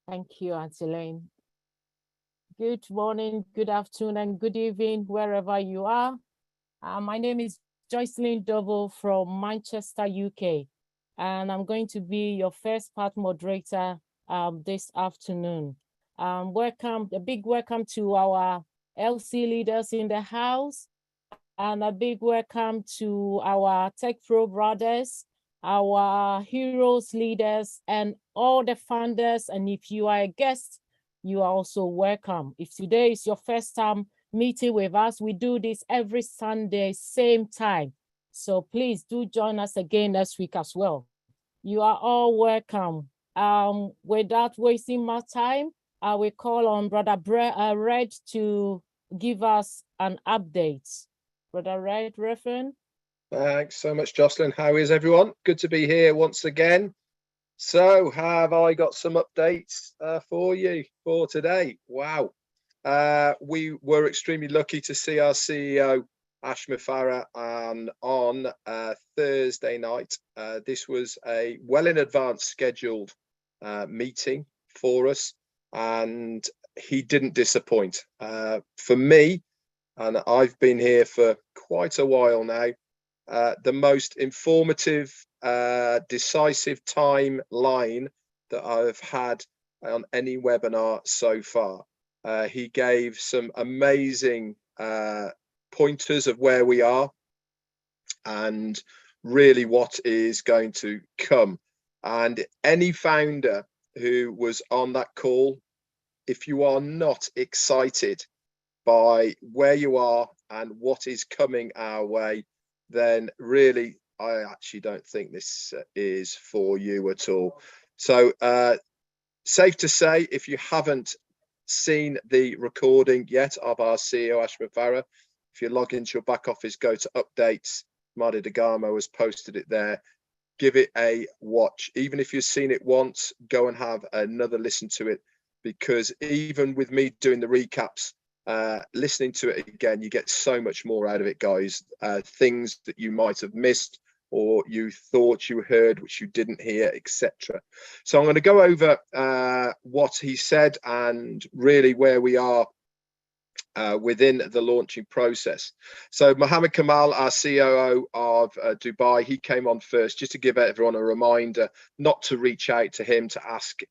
Thank you, Auntie Lane. Good morning, good afternoon, and good evening, wherever you are. My name is Joycelyn Dovo from Manchester, UK, and I'm going to be your first part moderator this afternoon. A big welcome to our LC leaders in the house, and a big welcome to our Tech Pro brothers, our heroes leaders, and all the founders. And if you are a guest, you are also welcome. If today is your first time meeting with us, we do this every Sunday, same time. So please do join us again next week as well. You are all welcome. Without wasting much time, I will call on Red to give us an update. Brother Red, Reverend. Thanks so much, Jocelyn. How is everyone? Good to be here once again. So, have I got some updates for you for today? Wow. We were extremely lucky to see our CEO, Ashma Farah, on Thursday night. This was a well in advance scheduled meeting for us, and he didn't disappoint. For me, and I've been here for quite a while now, the most informative, decisive timeline that I've had on any webinar so far. He gave some amazing pointers of where we are and really what is going to come. And any founder who was on that call, if you are not excited by where you are and what is coming our way, then really, I actually don't think this is for you at all. So safe to say, if you haven't seen the recording yet of our CEO, Ashma Farah, if you log into your back office, go to updates, Marty DeGarmo has posted it there. Give it a watch. Even if you've seen it once, go and have another listen to it, because even with me doing the recaps, listening to it again, you get so much more out of it, guys. Things that you might have missed or you thought you heard which you didn't hear, etc. So I'm going to go over what he said and really where we are within the launching process. So Mohammed Kamal, our COO of Dubai, he came on first just to give everyone a reminder not to reach out to him to ask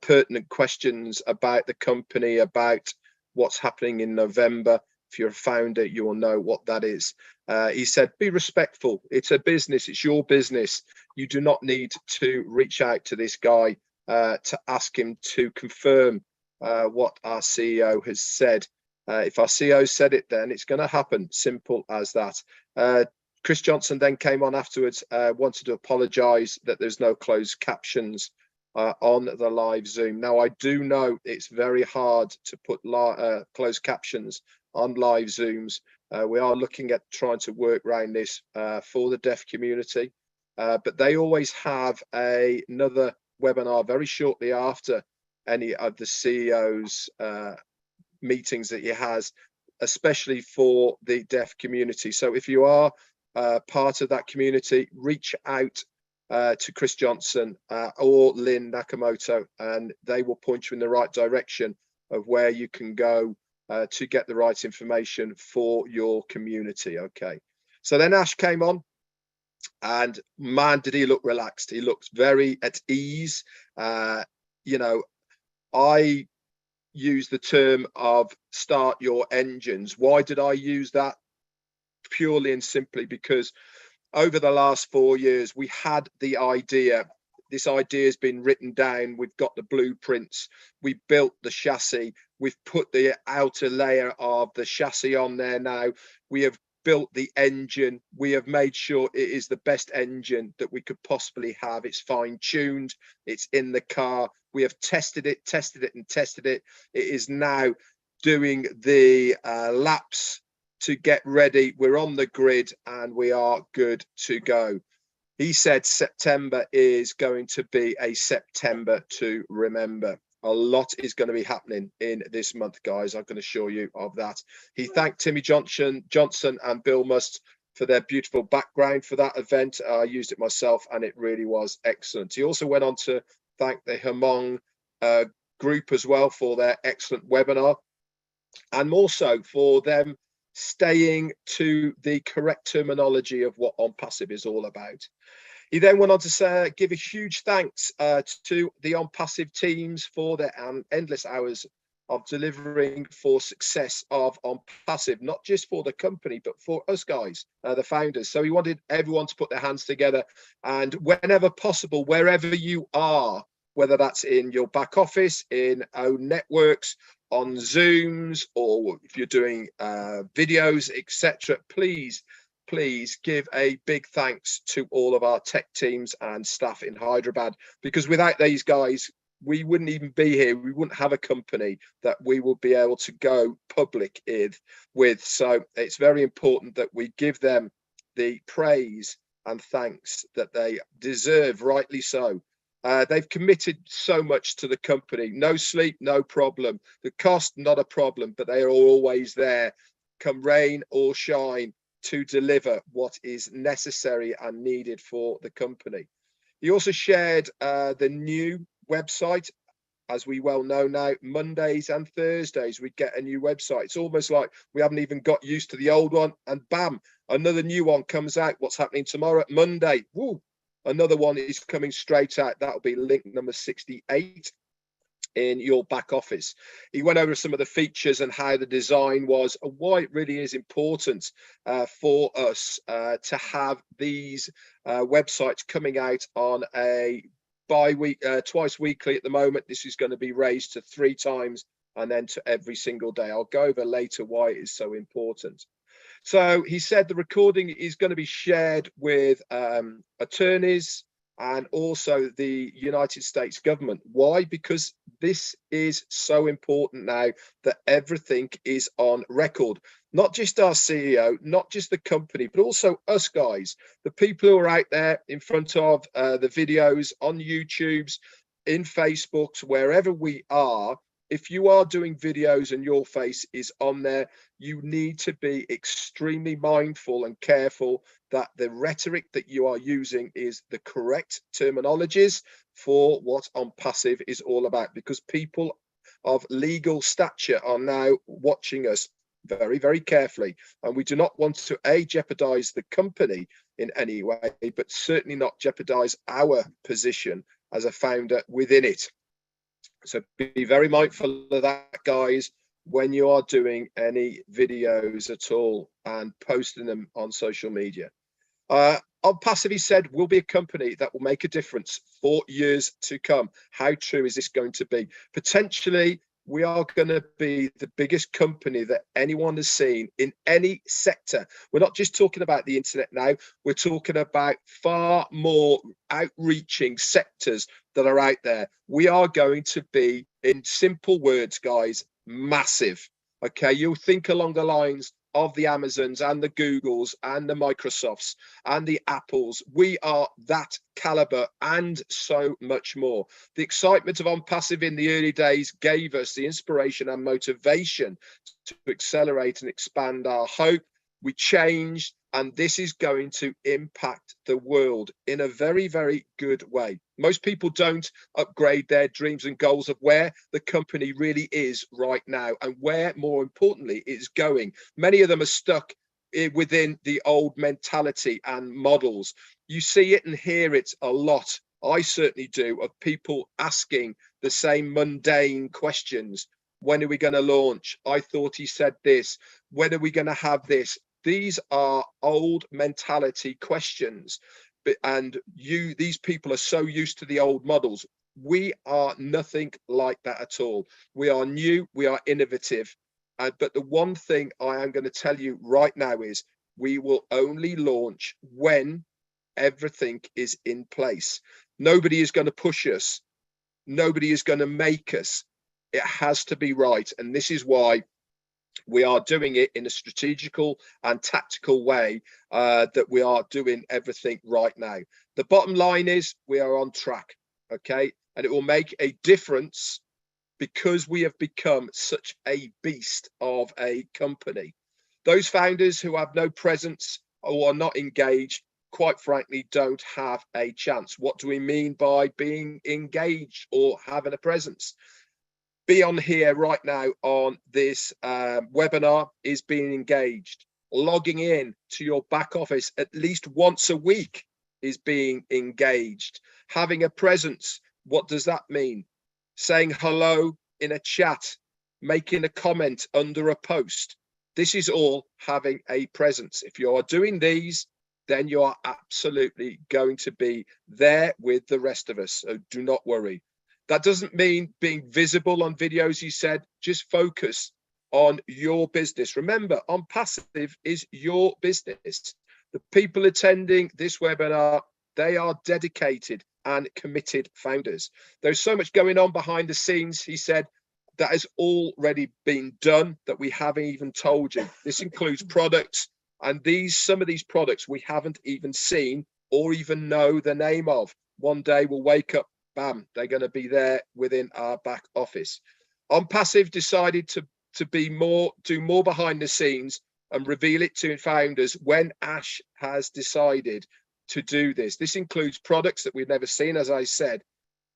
pertinent questions about the company, about what's happening in November. If you're a founder, you will know what that is. He said, be respectful. It's a business. It's your business. You do not need to reach out to this guy to ask him to confirm what our CEO has said. If our CEO said it, then it's going to happen. Simple as that. Chris Johnson then came on afterwards, wanted to apologise that there's no closed captions on the live Zoom. Now, I do know it's very hard to put closed captions on live Zooms. We are looking at trying to work around this for the deaf community, but they always have another webinar very shortly after any of the CEO's meetings that he has, especially for the deaf community. So if you are part of that community, reach out to Chris Johnson or Lynn Nakamoto, and they will point you in the right direction of where you can go to get the right information for your community. Okay, so then Ash came on, and man, did he look relaxed. He looked very at ease. You know, I use the term of start your engines. Why did I use that? Purely and simply because over the last 4 years, we had the idea. This idea has been written down. We've got the blueprints. We built the chassis. We've put the outer layer of the chassis on there now. We have built the engine. We have made sure it is the best engine that we could possibly have. It's fine-tuned. It's in the car. We have tested it, and tested it. It is now doing the laps to get ready. We're on the grid and we are good to go. He said September is going to be a September to remember. A lot is going to be happening in this month, guys. I can assure you of that. He thanked Timmy Johnson and Bill Must for their beautiful background for that event. I used it myself and it really was excellent. He also went on to thank the Hmong group as well for their excellent webinar, and more so for them staying to the correct terminology of what On Passive is all about. He then went on to say, give a huge thanks to the On Passive teams for their endless hours of delivering for success of On Passive, not just for the company, but for us guys, the founders. So he wanted everyone to put their hands together, and whenever possible, wherever you are, whether that's in your back office, in own networks, on Zooms, or if you're doing videos, etc., please give a big thanks to all of our tech teams and staff in Hyderabad, because without these guys, we wouldn't even be here. We wouldn't have a company that we will be able to go public with. So it's very important that we give them the praise and thanks that they deserve, rightly so. They've committed so much to the company. No sleep, no problem. The cost, not a problem, but they are always there, come rain or shine, to deliver what is necessary and needed for the company. He also shared the new website. As we well know now, Mondays and Thursdays, we get a new website. It's almost like we haven't even got used to the old one, and bam, another new one comes out. What's happening tomorrow? Monday. Woo! Another one is coming straight out. That'll be link number 68 in your back office. He went over some of the features and how the design was, and why it really is important for us to have these websites coming out on a twice weekly at the moment. This is going to be raised to 3 times and then to every single day. I'll go over later why it is so important. So he said the recording is going to be shared with attorneys and also the United States government. Why? Because this is so important now that everything is on record. Not just our CEO, not just the company, but also us guys, the people who are out there in front of the videos on YouTubes, in Facebooks, wherever we are. If you are doing videos and your face is on there, you need to be extremely mindful and careful that the rhetoric that you are using is the correct terminologies for what On Passive is all about, because people of legal stature are now watching us very, very carefully. And we do not want to, jeopardize the company in any way, but certainly not jeopardize our position as a founder within it. So be very mindful of that, guys, when you are doing any videos at all and posting them on social media. On Passive, he said, will be a company that will make a difference for years to come. How true is this going to be? Potentially, we are going to be the biggest company that anyone has seen in any sector. We're not just talking about the internet now. We're talking about far more outreaching sectors that are out there. We are going to be, in simple words, guys, massive. Okay, you'll think along the lines of the Amazons and the Googles and the Microsofts and the Apples. We are that caliber and so much more. The excitement of On Passive in the early days gave us the inspiration and motivation to accelerate and expand our hope. We changed, and this is going to impact the world in a very, very good way. Most people don't upgrade their dreams and goals of where the company really is right now and where, more importantly, it's going. Many of them are stuck within the old mentality and models. You see it and hear it a lot. I certainly do, of people asking the same mundane questions. When are we going to launch? I thought he said this. When are we going to have this? These are old mentality questions, and these people are so used to the old models. We are nothing like that at all. We are new, we are innovative. But the one thing I am going to tell you right now is we will only launch when everything is in place. Nobody is going to push us. Nobody is going to make us. It has to be right. And this is why we are doing it in a strategical and tactical way, that we are doing everything right now. The bottom line is we are on track, okay? And it will make a difference because we have become such a beast of a company. Those founders who have no presence or are not engaged, quite frankly, don't have a chance. What do we mean by being engaged or having a presence? be on here right now on this webinar is being engaged. Logging in to your back office at least once a week is being engaged. Having a presence, what does that mean? Saying hello in a chat, making a comment under a post. This is all having a presence. If you are doing these, then you are absolutely going to be there with the rest of us. So do not worry. That doesn't mean being visible on videos, he said. Just focus on your business. Remember, On Passive is your business. The people attending this webinar, they are dedicated and committed founders. There's so much going on behind the scenes, he said, that has already been done that we haven't even told you. This includes products, and some of these products we haven't even seen or even know the name of. One day we'll wake up, bam, they're going to be there within our back office. On Passive decided to do more behind the scenes and reveal it to founders when Ash has decided to do this. This includes products that we've never seen, as I said.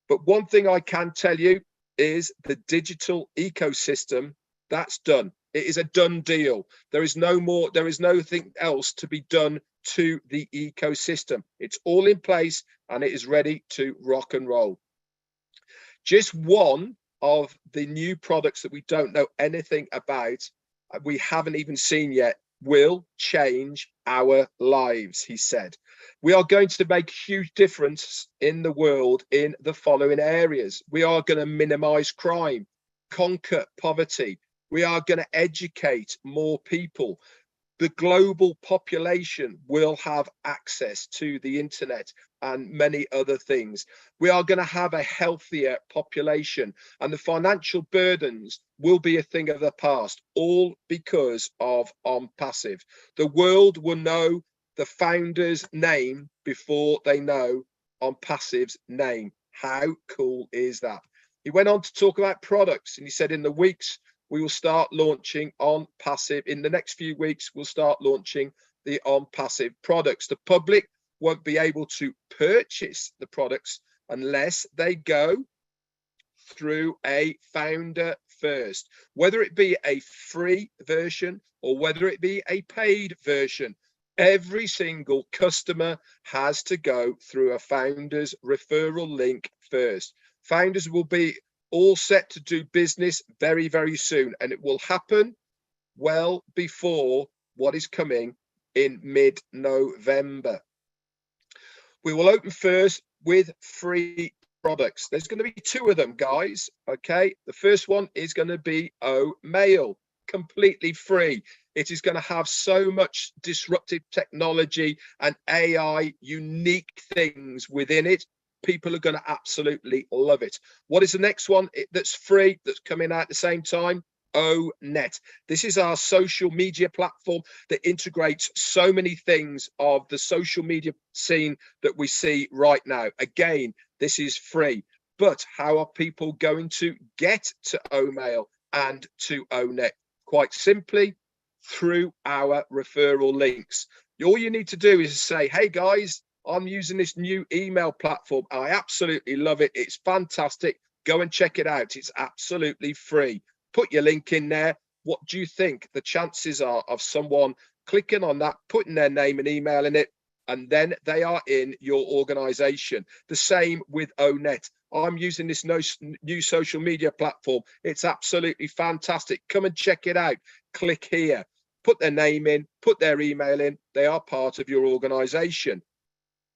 But one thing I can tell you is the digital ecosystem, that's done. It is a done deal. There is nothing else to be done to the ecosystem. It's all in place and it is ready to rock and roll. Just one of the new products that we don't know anything about, we haven't even seen yet, will change our lives, he said. We are going to make a huge difference in the world in the following areas. We are going to minimize crime, conquer poverty. We are going to educate more people. The global population will have access to the internet and many other things. We are going to have a healthier population, and the financial burdens will be a thing of the past, all because of On Passive. The world will know the founder's name before they know On Passive's name. How cool is that? He went on to talk about products, and he said in the weeks we will start launching On Passive. In the next few weeks, we'll start launching the On Passive products. The public won't be able to purchase the products unless they go through a founder first, whether it be a free version or whether it be a paid version. Every single customer has to go through a founder's referral link first. Founders will be all set to do business very, very soon, and it will happen well before what is coming in mid-November. We will open first with free products. There's going to be two of them, guys. Okay, the first one is going to be Mail, completely free. It is going to have so much disruptive technology and AI unique things within it. People are going to absolutely love it. What is the next one that's free, that's coming out at the same time? Net. This is our social media platform that integrates so many things of the social media scene that we see right now. Again, this is free. But how are people going to get to Mail and to Net? Quite simply, through our referral links. All you need to do is say, hey guys, I'm using this new email platform. I absolutely love it. It's fantastic. Go and check it out. It's absolutely free. Put your link in there. What do you think the chances are of someone clicking on that, putting their name and email in it, and then they are in your organization? The same with Net. I'm using this new social media platform. It's absolutely fantastic. Come and check it out. Click here. Put their name in, put their email in. They are part of your organization.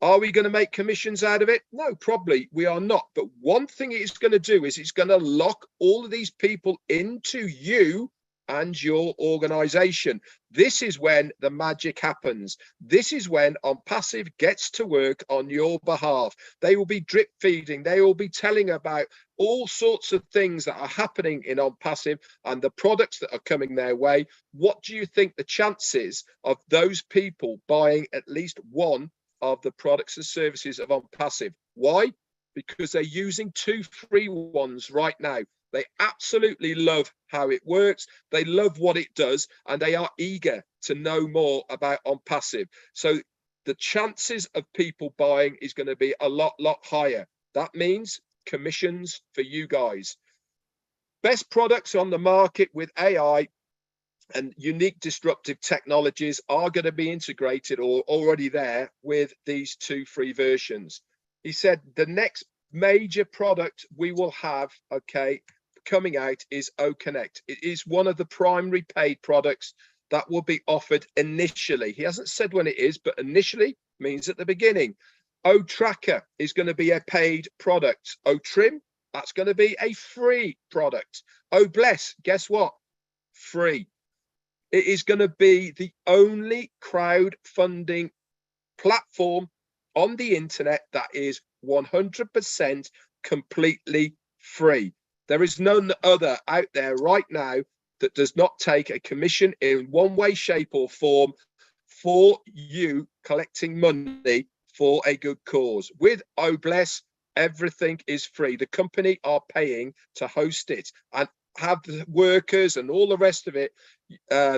Are we going to make commissions out of it? No, probably we are not. But one thing it's going to do is it's going to lock all of these people into you and your organization. This is when the magic happens. This is when On Passive gets to work on your behalf. They will be drip feeding. They will be telling about all sorts of things that are happening in On Passive and the products that are coming their way. What do you think the chances of those people buying at least one of the products and services of On Passive? Why? Because they're using 2 free ones right now. They absolutely love how it works. They love what it does, and they are eager to know more about On Passive. So the chances of people buying is going to be a lot higher. That means commissions for you guys. Best products on the market with AI and unique disruptive technologies are going to be integrated or already there with these 2 free versions. He said the next major product we will have, okay, coming out is OConnect. It is one of the primary paid products that will be offered initially. He hasn't said when it is, but initially means at the beginning. OTracker is going to be a paid product. OTrim, that's going to be a free product. OBless, guess what? Free. It is going to be the only crowdfunding platform on the internet that is 100% completely free. There is none other out there right now that does not take a commission in one way, shape, or form for you collecting money for a good cause. With OBless, everything is free. The company are paying to host it and have the workers and all the rest of it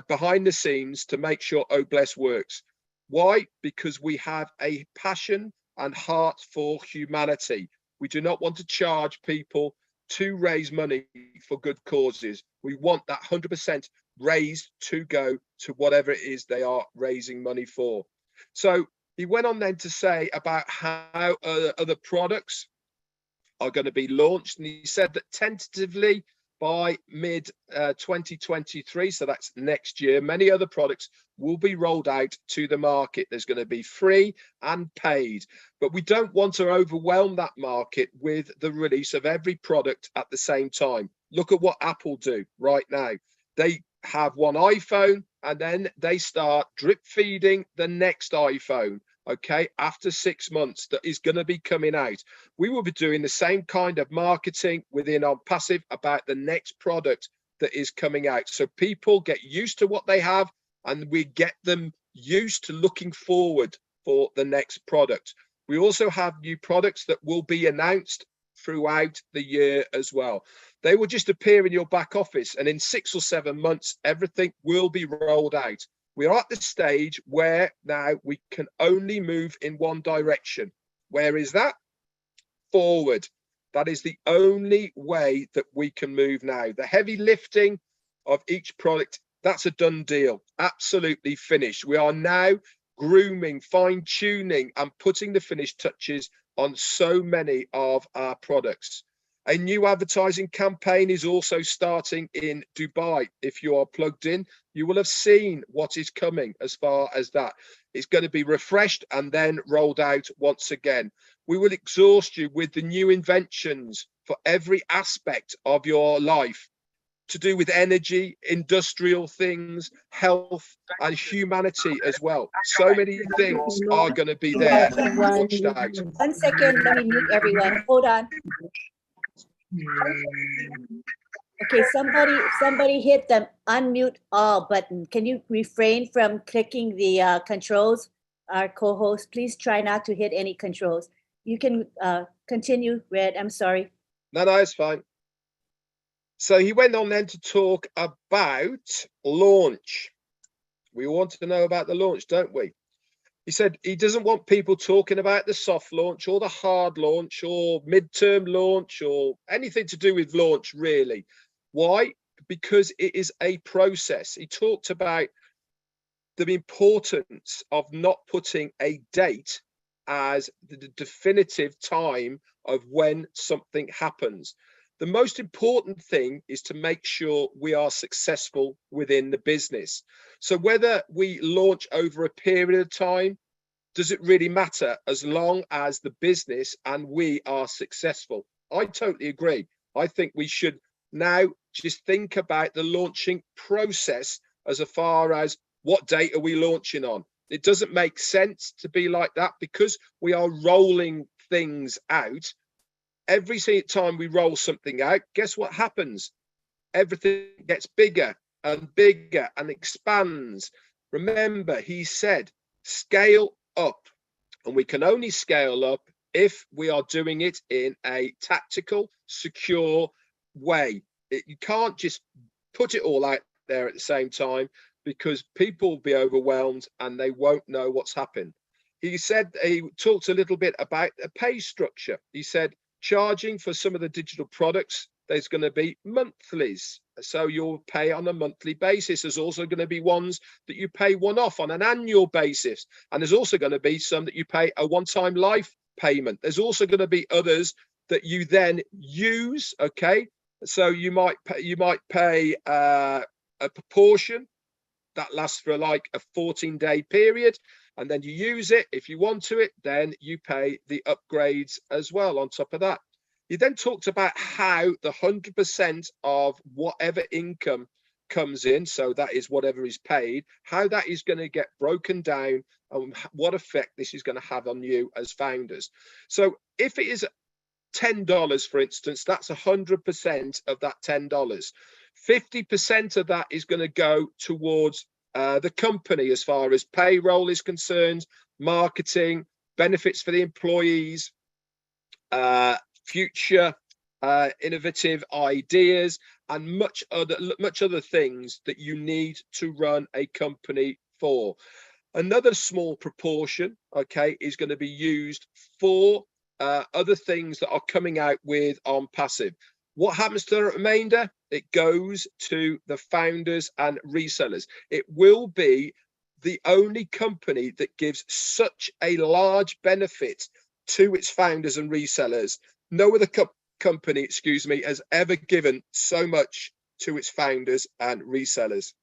behind the scenes to make sure OBless works. Why? Because we have a passion and heart for humanity. We do not want to charge people to raise money for good causes. We want that 100% raised to go to whatever it is they are raising money for. So he went on then to say about how other products are going to be launched. And he said that tentatively by mid 2023, so that's next year, many other products will be rolled out to the market. There's going to be free and paid, but we don't want to overwhelm that market with the release of every product at the same time. Look at what Apple do right now. They have one iPhone and then they start drip feeding the next iPhone. Okay, after 6 months, that is going to be coming out. We will be doing the same kind of marketing within our passive about the next product that is coming out. So people get used to what they have and we get them used to looking forward for the next product. We also have new products that will be announced throughout the year as well. They will just appear in your back office and in 6 or 7 months, everything will be rolled out. We are at the stage where now we can only move in one direction. Where is that? Forward. That is the only way that we can move now. The heavy lifting of each product, that's a done deal. Absolutely finished. We are now grooming, fine-tuning, and putting the finished touches on so many of our products. A new advertising campaign is also starting in Dubai. If you are plugged in, you will have seen what is coming as far as that. It's going to be refreshed and then rolled out once again. We will exhaust you with the new inventions for every aspect of your life to do with energy, industrial things, health, and humanity as well. So many things are going to be there. Watched out. 1 second, let me mute everyone. Hold on. Okay, somebody hit the unmute all button. Can you refrain from clicking the controls? Our co-host, please try not to hit any controls. You can continue, Red. I'm sorry. No, it's fine. So he went on then to talk about launch. We want to know about the launch, don't we? He said he doesn't want people talking about the soft launch or the hard launch or midterm launch or anything to do with launch, really. Why? Because it is a process. He talked about the importance of not putting a date as the definitive time of when something happens. The most important thing is to make sure we are successful within the business. So whether we launch over a period of time, does it really matter as long as the business and we are successful? I totally agree. I think we should now just think about the launching process as far as what date are we launching on. It doesn't make sense to be like that because we are rolling things out. Every time we roll something out, guess what happens? Everything gets bigger and bigger and expands. Remember, he said, scale up. And we can only scale up if we are doing it in a tactical, secure way. You can't just put it all out there at the same time because people will be overwhelmed and they won't know what's happened. He said, he talked a little bit about a pay structure. He said, charging for some of the digital products there's going to be monthlies. So you'll pay on a monthly basis. There's also going to be ones that you pay one-off on an annual basis. And there's also going to be some that you pay a one-time life payment. There's also going to be others that you then use, okay? So you might pay a proportion that lasts for like a 14-day period, and then you use it. If you want to it, then you pay the upgrades as well on top of that. He then talked about how the 100% of whatever income comes in, so that is whatever is paid, how that is going to get broken down and what effect this is going to have on you as founders. So if it is $10, for instance, that's 100% of that $10. 50% of that is going to go towards the company as far as payroll is concerned, marketing, benefits for the employees, future innovative ideas, and much other things that you need to run a company for. Another small proportion, okay, is going to be used for other things that are coming out with on passive. What happens to the remainder? It goes to the founders and resellers. It will be the only company that gives such a large benefit to its founders and resellers. No other company, excuse me, has ever given so much to its founders and resellers.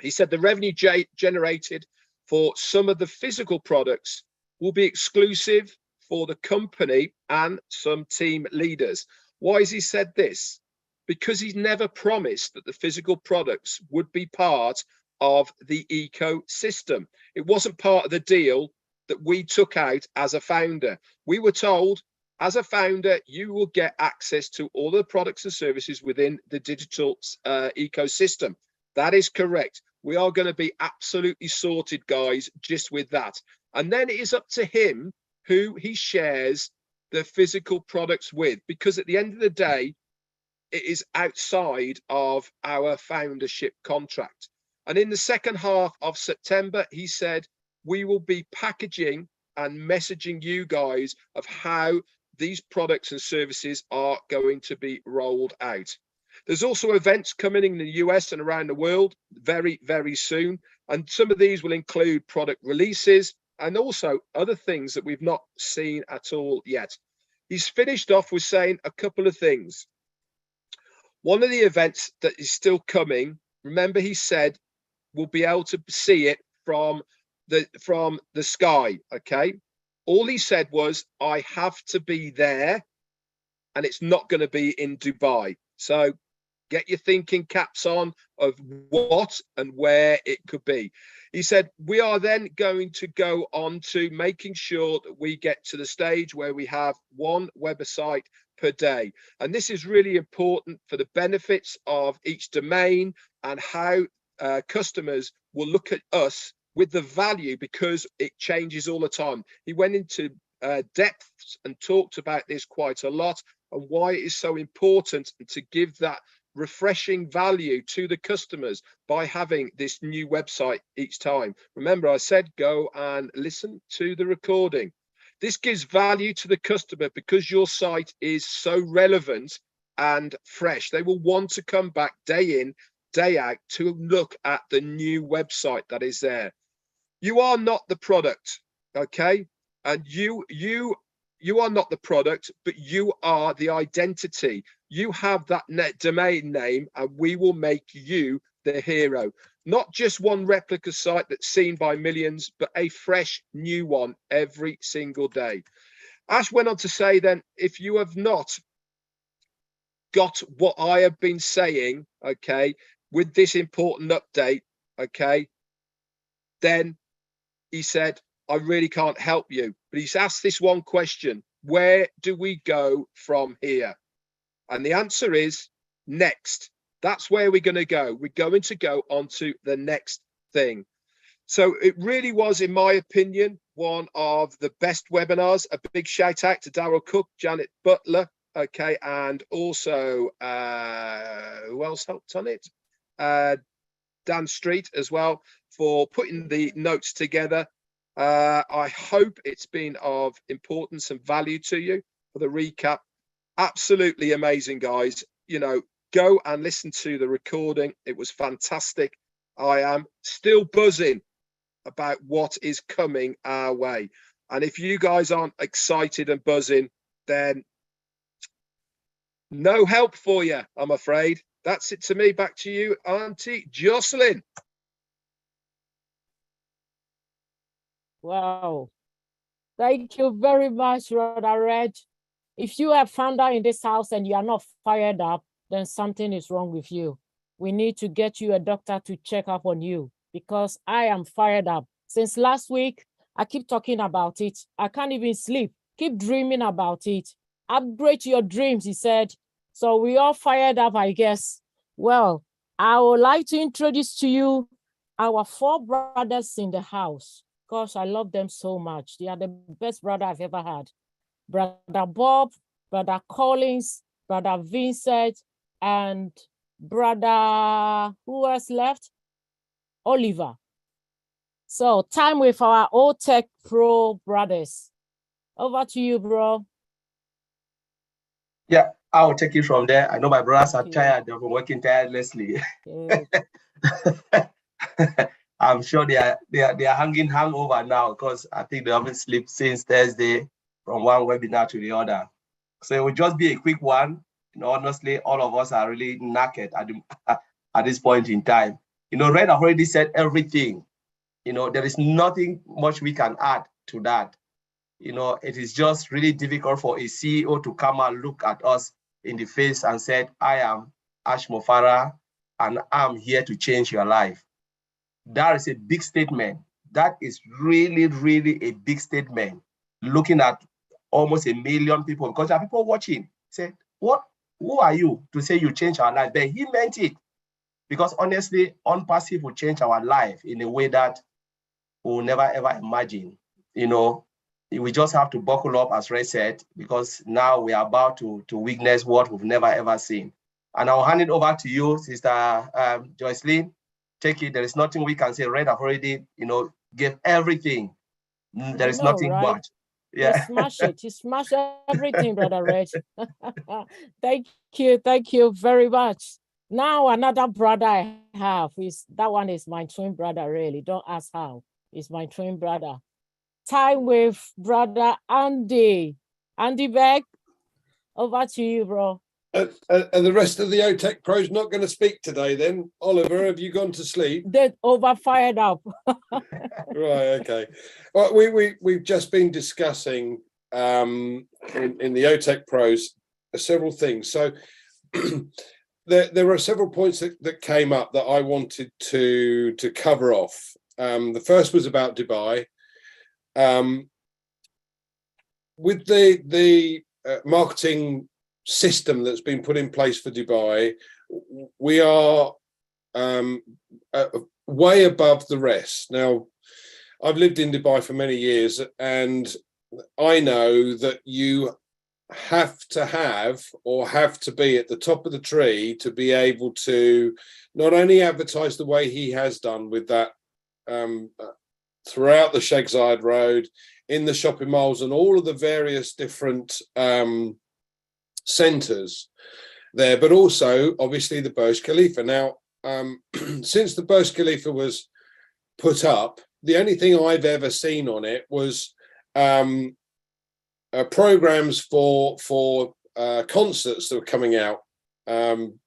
He said the revenue generated for some of the physical products will be exclusive for the company and some team leaders. Why has he said this? Because he's never promised that the physical products would be part of the ecosystem. It wasn't part of the deal that we took out as a founder. We were told, as a founder, you will get access to all the products and services within the digital ecosystem. That is correct. We are going to be absolutely sorted, guys, just with that. And then it is up to him who he shares the physical products with, because at the end of the day, it is outside of our foundership contract. And in the second half of September, he said, we will be packaging and messaging you guys of how these products and services are going to be rolled out. There's also events coming in the US and around the world very, very soon. And some of these will include product releases and also other things that we've not seen at all yet. He's finished off with saying a couple of things. One of the events that is still coming, remember he said, we'll be able to see it from the sky, okay? All he said was, I have to be there, and it's not going to be in Dubai. So get your thinking caps on of what and where it could be. He said, we are then going to go on to making sure that we get to the stage where we have one website per day. And this is really important for the benefits of each domain and how customers will look at us with the value, because it changes all the time. He went into depths and talked about this quite a lot, and why it is so important to give that refreshing value to the customers by having this new website each time. Remember, I said go and listen to the recording. This gives value to the customer because your site is so relevant and fresh. They will want to come back day in, day out to look at the new website that is there. You are not the product, okay? And you are not the product, but you are the identity. You have that domain name, and we will make you the hero. Not just one replica site that's seen by millions, but a fresh new one every single day. Ash went on to say then, if you have not got what I have been saying, okay, with this important update, okay, then he said, I really can't help you. But he's asked this one question: where do we go from here? And the answer is next. That's where we're going to go. We're going to go on to the next thing. So it really was, in my opinion, one of the best webinars. A big shout out to Darryl Cook, Janet Butler, okay, and also who else helped on it? Dan Street as well, for putting the notes together. I hope it's been of importance and value to you for the recap. absolutely amazing, guys. You know, go and listen to the recording. It was fantastic. I am still buzzing about what is coming our way. And if you guys aren't excited and buzzing, then no help for you, I'm afraid. That's it to me. Back to you, Auntie Jocelyn. Wow. Thank you very much, Brother Reg. If you have found out in this house and you are not fired up, then something is wrong with you. We need to get you a doctor to check up on you, because I am fired up. Since last week, I keep talking about it. I can't even sleep. Keep dreaming about it. Upgrade your dreams, he said. So we all fired up, I guess. Well, I would like to introduce to you our 4 brothers in the house. Gosh, I love them so much. They are the best brother I've ever had. Brother Bob, Brother Collins, Brother Vincent, and Brother, who else left? Oliver. So time with our old tech pro brothers. Over to you, bro. Yeah, I'll take it from there. I know my brothers are Thank you. tired. They've been working tirelessly. Yeah. I'm sure they are hangover now, because I think they haven't slept since Thursday from one webinar to the other. So it will just be a quick one. You know, honestly, all of us are really knackered at this point in time. You know, Red already said everything. You know, there is nothing much we can add to that. You know, it is just really difficult for a CEO to come and look at us in the face and said, I am Ash Mofara, and I'm here to change your life. That is a big statement. That is really, really a big statement. Looking at almost 1 million people, because there are people watching, say, what? Who are you to say you change our life? But he meant it. Because honestly, OnPassive will change our life in a way that we'll never ever imagine. You know, we just have to buckle up, as Ray said, because now we are about to witness what we've never ever seen. And I'll hand it over to you, Sister Joycelyn. Take it. There is nothing we can say. Red have already, you know, gave everything. There is nothing right? much. Yeah. You smash it. You smash everything, Brother Red. Thank you very much. Now another brother I have is, that one is my twin brother, really. Don't ask how. It's my twin brother. Time with Brother Andy. Andy Beck, over to you, bro. And the rest of the OTech pros not going to speak today then? Oliver, have you gone to sleep? They're overfired up. Right, okay. Well, we've just been discussing in the OTech pros several things. So there are several points that came up that I wanted to cover off. The first was about Dubai. With the marketing system that's been put in place for Dubai, we are way above the rest. Now, I've lived in Dubai for many years, and I know that you have to have or have to be at the top of the tree to be able to not only advertise the way he has done with that throughout the Sheikh Zayed Road, in the shopping malls, and all of the various different centres there, but also obviously the Burj Khalifa. Now, since the Burj Khalifa was put up, the only thing I've ever seen on it was programs for concerts that were coming out, and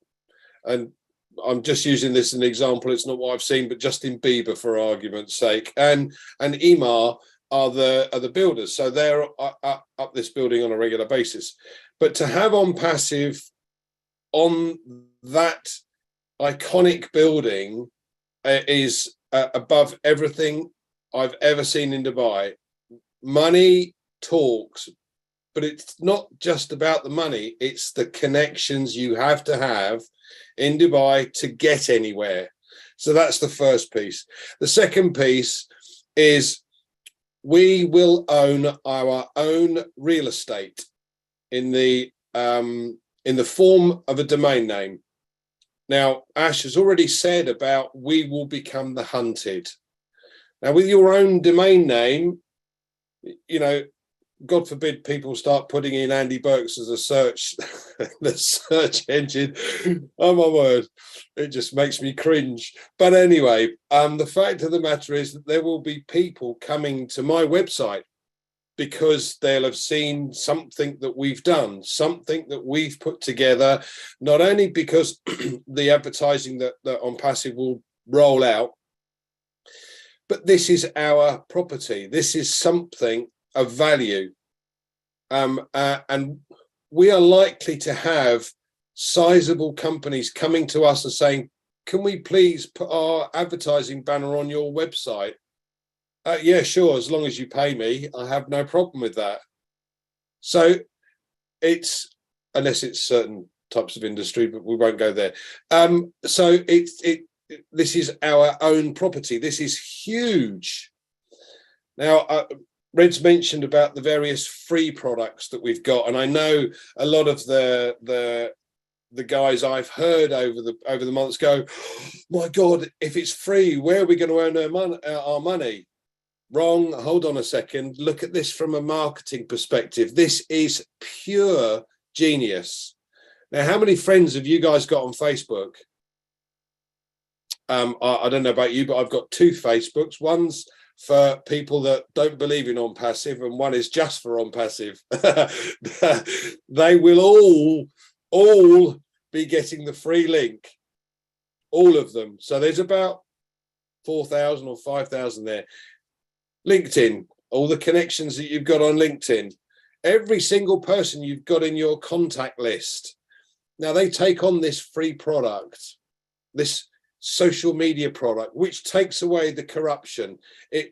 I'm just using this as an example. It's not what I've seen, but Justin Bieber, for argument's sake, and Emaar are the builders, so they're up this building on a regular basis. But to have OnPassive on that iconic building is above everything I've ever seen in Dubai. Money talks, but it's not just about the money, it's the connections you have to have in Dubai to get anywhere. So that's the first piece. The second piece is we will own our own real estate in the form of a domain name. Now, Ash has already said about we will become the hunted. Now, with your own domain name, you know, God forbid people start putting in Andy Burks as a search, the search engine. Oh my word, it just makes me cringe. But anyway, the fact of the matter is that there will be people coming to my website because they'll have seen something that we've done, something that we've put together, not only because the advertising that On Passive will roll out, but this is our property. This is something of value. And we are likely to have sizable companies coming to us and saying, can we please put our advertising banner on your website? Yeah, sure, as long as you pay me, I have no problem with that. So it's, unless it's certain types of industry, but we won't go there. So this is our own property. This is huge. Now, Red's mentioned about the various free products that we've got, and I know a lot of the guys I've heard over the months go, oh, my God, if it's free, where are we going to earn our money? Wrong. Hold on a second. Look at this from a marketing perspective. This is pure genius. Now, how many friends have you guys got on Facebook? I don't know about you, but I've got 2 Facebooks. One's for people that don't believe in On Passive, and one is just for On Passive. They will all be getting the free link, all of them. So there's about 4,000 or 5,000 there. LinkedIn, all the connections that you've got on LinkedIn, every single person you've got in your contact list. Now they take on this free product, this social media product, which takes away the corruption.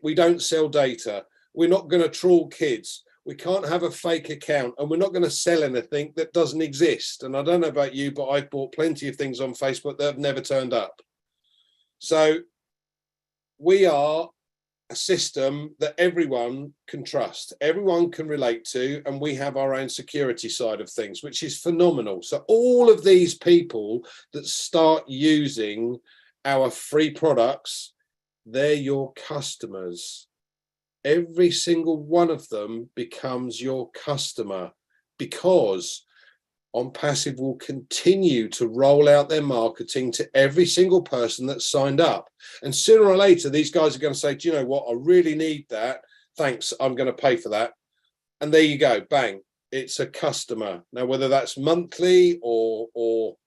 We don't sell data. We're not going to trawl kids. We can't have a fake account, and we're not going to sell anything that doesn't exist. And I don't know about you, but I've bought plenty of things on Facebook that have never turned up. So we are a system that everyone can trust, everyone can relate to, and we have our own security side of things, which is phenomenal. So all of these people that start using our free products, they're your customers. Every single one of them becomes your customer, because On Passive will continue to roll out their marketing to every single person that's signed up. And sooner or later, these guys are going to say, do you know what? I really need that. Thanks. I'm going to pay for that. And there you go. Bang. It's a customer. Now, whether that's monthly or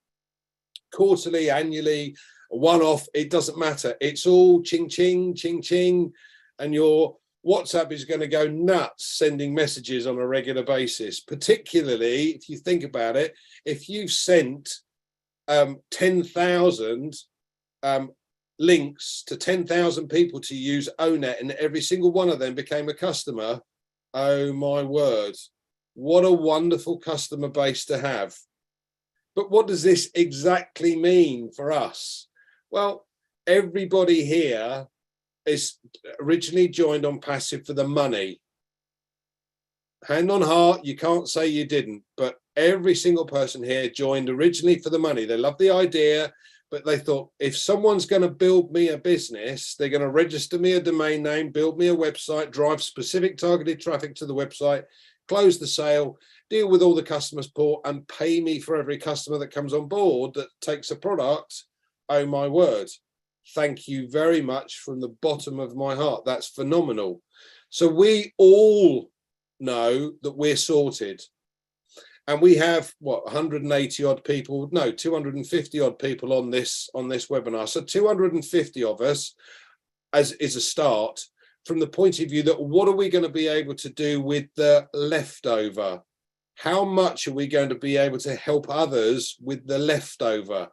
quarterly, annually, one-off, it doesn't matter. It's all ching, ching, ching, ching. And your WhatsApp is going to go nuts sending messages on a regular basis, particularly if you think about it. If you've sent 10,000 links to 10,000 people to use ONET, and every single one of them became a customer, oh my word, what a wonderful customer base to have. But what does this exactly mean for us? Well, everybody here is originally joined On Passive for the money. Hand on heart, you can't say you didn't, but every single person here joined originally for the money. They loved the idea, but they thought, if someone's going to build me a business, they're going to register me a domain name, build me a website, drive specific targeted traffic to the website, close the sale, deal with all the customer support, and pay me for every customer that comes on board that takes a product. Oh my word. Thank you very much from the bottom of my heart. That's phenomenal. So we all know that we're sorted. And we have, what, 180 odd people, no, 250 odd people on this webinar. So 250 of us as is a start, from the point of view that what are we going to be able to do with the leftover? How much are we going to be able to help others with the leftover?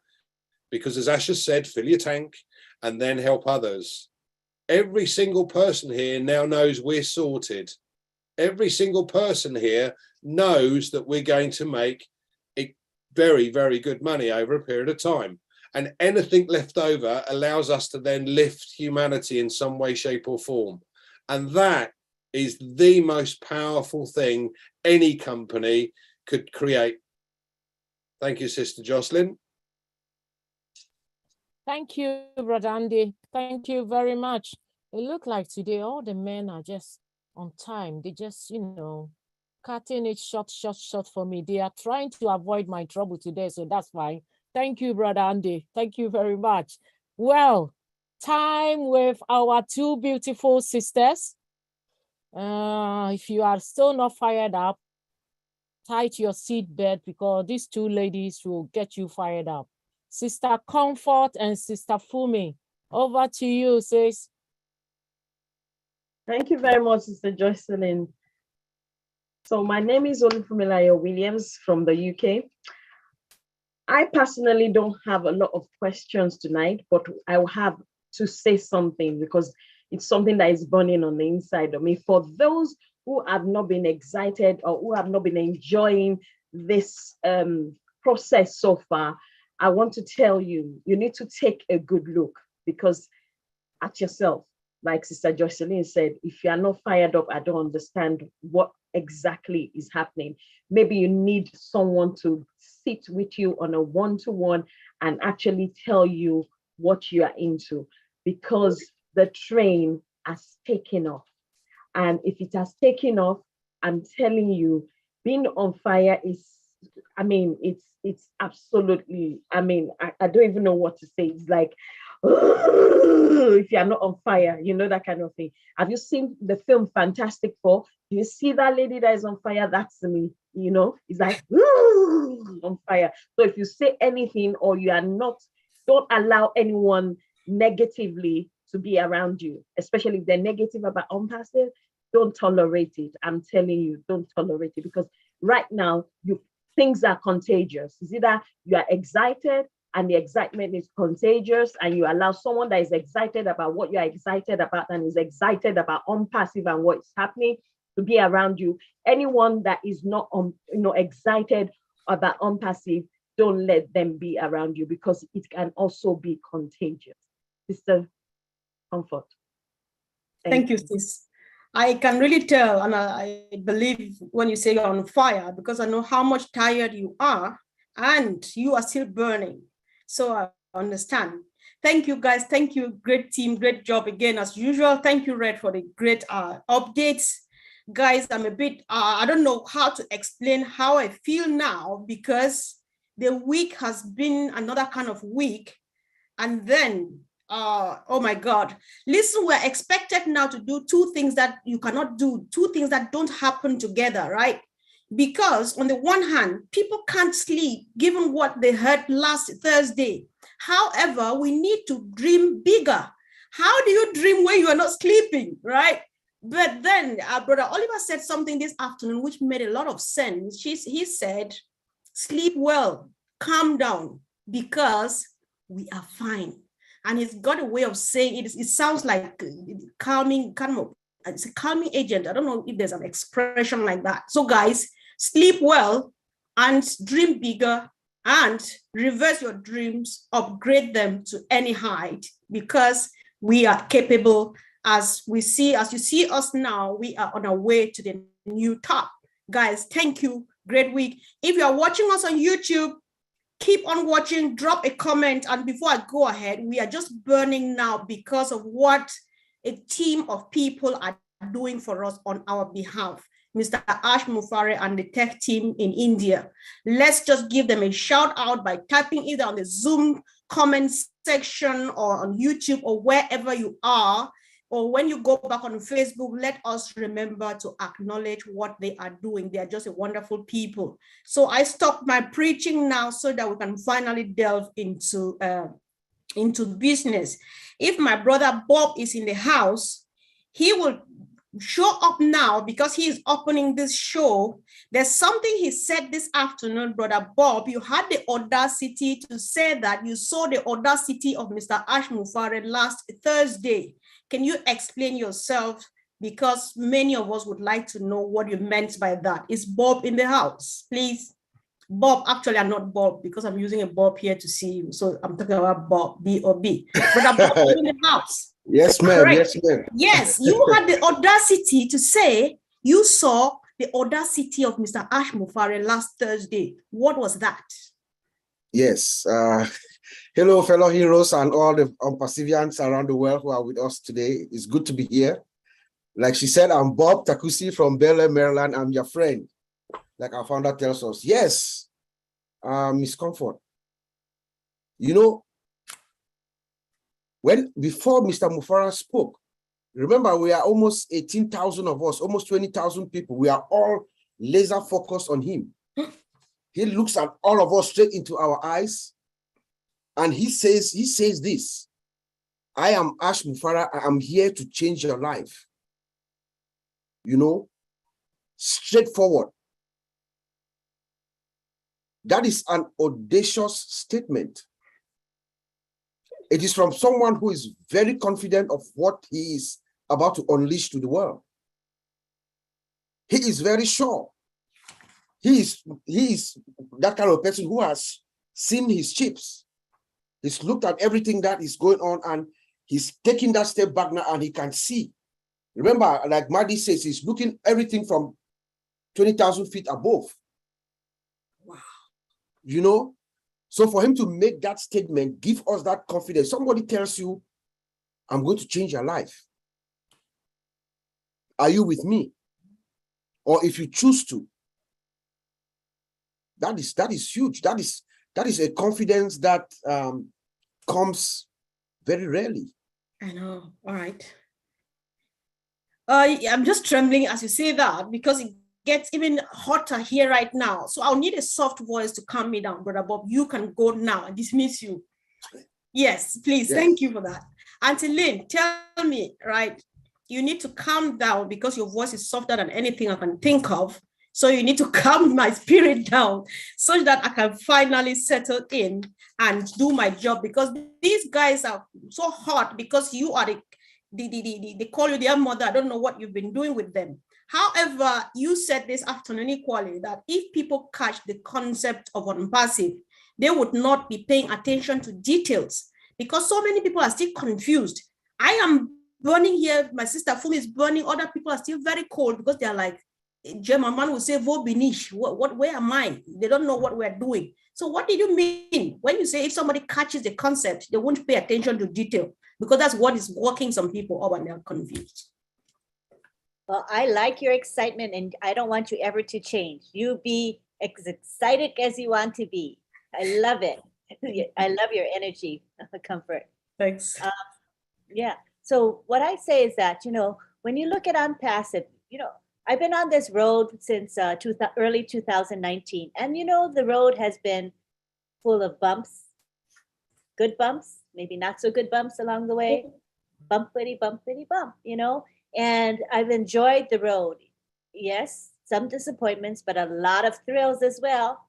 Because as Asha said, fill your tank and then help others. Every single person here now knows we're sorted. Every single person here knows that we're going to make very, very good money over a period of time. And anything left over allows us to then lift humanity in some way, shape or form. And that is the most powerful thing any company could create. Thank you, Sister Jocelyn. Thank you, Brother Andy. Thank you very much. It looked like today all the men are just on time. They just, cutting it short for me. They are trying to avoid my trouble today, so that's fine. Thank you, Brother Andy. Thank you very much. Well, time with our two beautiful sisters. If you are still not fired up, tight your seatbelt because these two ladies will get you fired up. Sister Comfort and Sister Fumi, over to you, sis. Thank you very much, Sister Jocelyn. So my name is Olufumilayo Williams from the UK. I personally don't have a lot of questions tonight, but I will have to say something because it's something that is burning on the inside of me. For those who have not been excited or who have not been enjoying this process so far, I want to tell you, you need to take a good look because at yourself. Like Sister Jocelyn said, if you are not fired up, I don't understand what exactly is happening. Maybe you need someone to sit with you on a one-to-one and actually tell you what you are into because the train has taken off. And if it has taken off, I'm telling you, being on fire is, it's absolutely, I don't even know what to say. It's like, if you are not on fire, that kind of thing. Have you seen the film Fantastic Four? Do you see that lady that is on fire? That's me, it's like on fire. So if you say anything or you are not, don't allow anyone negatively to be around you, especially if they're negative about unpassive, don't tolerate it. I'm telling you, don't tolerate it because right now things are contagious. It's either you are excited and the excitement is contagious and you allow someone that is excited about what you're excited about and is excited about unpassive and what's happening to be around you. Anyone that is not excited about unpassive, don't let them be around you because it can also be contagious. Sister Comfort. Thank you, sis. I can really tell, and I believe when you say you're on fire, because I know how much tired you are and you are still burning. So I understand. Thank you, guys. Thank you. Great team. Great job again, as usual. Thank you, Red, for the great updates. Guys, I'm a bit, I don't know how to explain how I feel now because the week has been another kind of week. And then, oh my God. Listen, we're expected now to do two things that you cannot do, two things that don't happen together, right? Because on the one hand, people can't sleep given what they heard last Thursday. However, we need to dream bigger. How do you dream when you are not sleeping, right? But then Brother Oliver said something this afternoon, which made a lot of sense. He said, sleep well, calm down, because we are fine. And he's got a way of saying it. It sounds like calming, it's a calming agent. I don't know if there's an expression like that. So guys, sleep well and dream bigger and reverse your dreams, upgrade them to any height because we are capable. As you see us now, we are on our way to the new top. Guys, thank you. Great week. If you are watching us on YouTube, keep on watching, drop a comment. And before I go ahead, we are just burning now because of what a team of people are doing for us on our behalf. Mr. Ash Mufare and the tech team in India. Let's just give them a shout out by typing either on the Zoom comment section or on YouTube or wherever you are. Or when you go back on Facebook, let us remember to acknowledge what they are doing. They are just a wonderful people. So I stopped my preaching now so that we can finally delve into business. If my brother Bob is in the house, he will show up now because he is opening this show. There's something he said this afternoon, Brother Bob. You had the audacity to say that you saw the audacity of Mr. Ash Mufare last Thursday. Can you explain yourself? Because many of us would like to know what you meant by that. Is Bob in the house, please? Bob, actually, I'm not Bob because I'm using a Bob here to see you. So I'm talking about Bob, B-O-B. But Bob is in the house. Yes, ma'am. Yes, ma'am. Yes, you had the audacity to say you saw the audacity of Mr. Ash Mufare last Thursday. What was that? Yes. Hello, fellow heroes and all the Pacifians around the world who are with us today. It's good to be here. Like she said, I'm Bob Takusi from Bel Air, Maryland. I'm your friend. Like our founder tells us. Yes, Miss Comfort. You know, before Mr. Mufara spoke, remember we are almost 18,000 of us, almost 20,000 people. We are all laser focused on him. He looks at all of us straight into our eyes, and he says this: I am Ash Mufara. I am here to change your life. You know, straightforward. That is an audacious statement. It is from someone who is very confident of what he is about to unleash to the world. He is very sure. He is that kind of person who has seen his chips. He's looked at everything that is going on, and he's taking that step back now, and he can see. Remember, like Maddy says, he's looking everything from 20,000 feet above. Wow. You know, so for him to make that statement, give us that confidence. Somebody tells you, I'm going to change your life. Are you with me? Or if you choose to, that is huge. That is a confidence that comes very rarely. I know. All right. I'm just trembling as you say that, because it gets even hotter here right now. So I'll need a soft voice to calm me down, Brother Bob. You can go now and dismiss you. Yes, please. Yes. Thank you for that. Auntie Lynn, tell me, right? You need to calm down because your voice is softer than anything I can think of. So you need to calm my spirit down so that I can finally settle in and do my job, because these guys are so hot because you are they call you their mother. I don't know what you've been doing with them. However, you said this afternoon equally that if people catch the concept of unpassive, they would not be paying attention to details, because so many people are still confused. I am burning here. My sister Fumi is burning. Other people are still very cold because they're like, German man will say, "Vo binish." Where am I? They don't know what we're doing. So what did you mean when you say if somebody catches the concept, they won't pay attention to detail? Because that's what is walking some people up and they're confused. Well, I like your excitement, and I don't want you ever to change. You be as excited as you want to be. I love it. I love your energy, Comfort. Thanks. Yeah. So what I say is that, you know, when you look at Unpassive, you know, I've been on this road since early 2019. And, you know, the road has been full of bumps, good bumps, maybe not so good bumps along the way, bumpity, bumpity, bump, you know, and I've enjoyed the road. Yes, some disappointments, but a lot of thrills as well.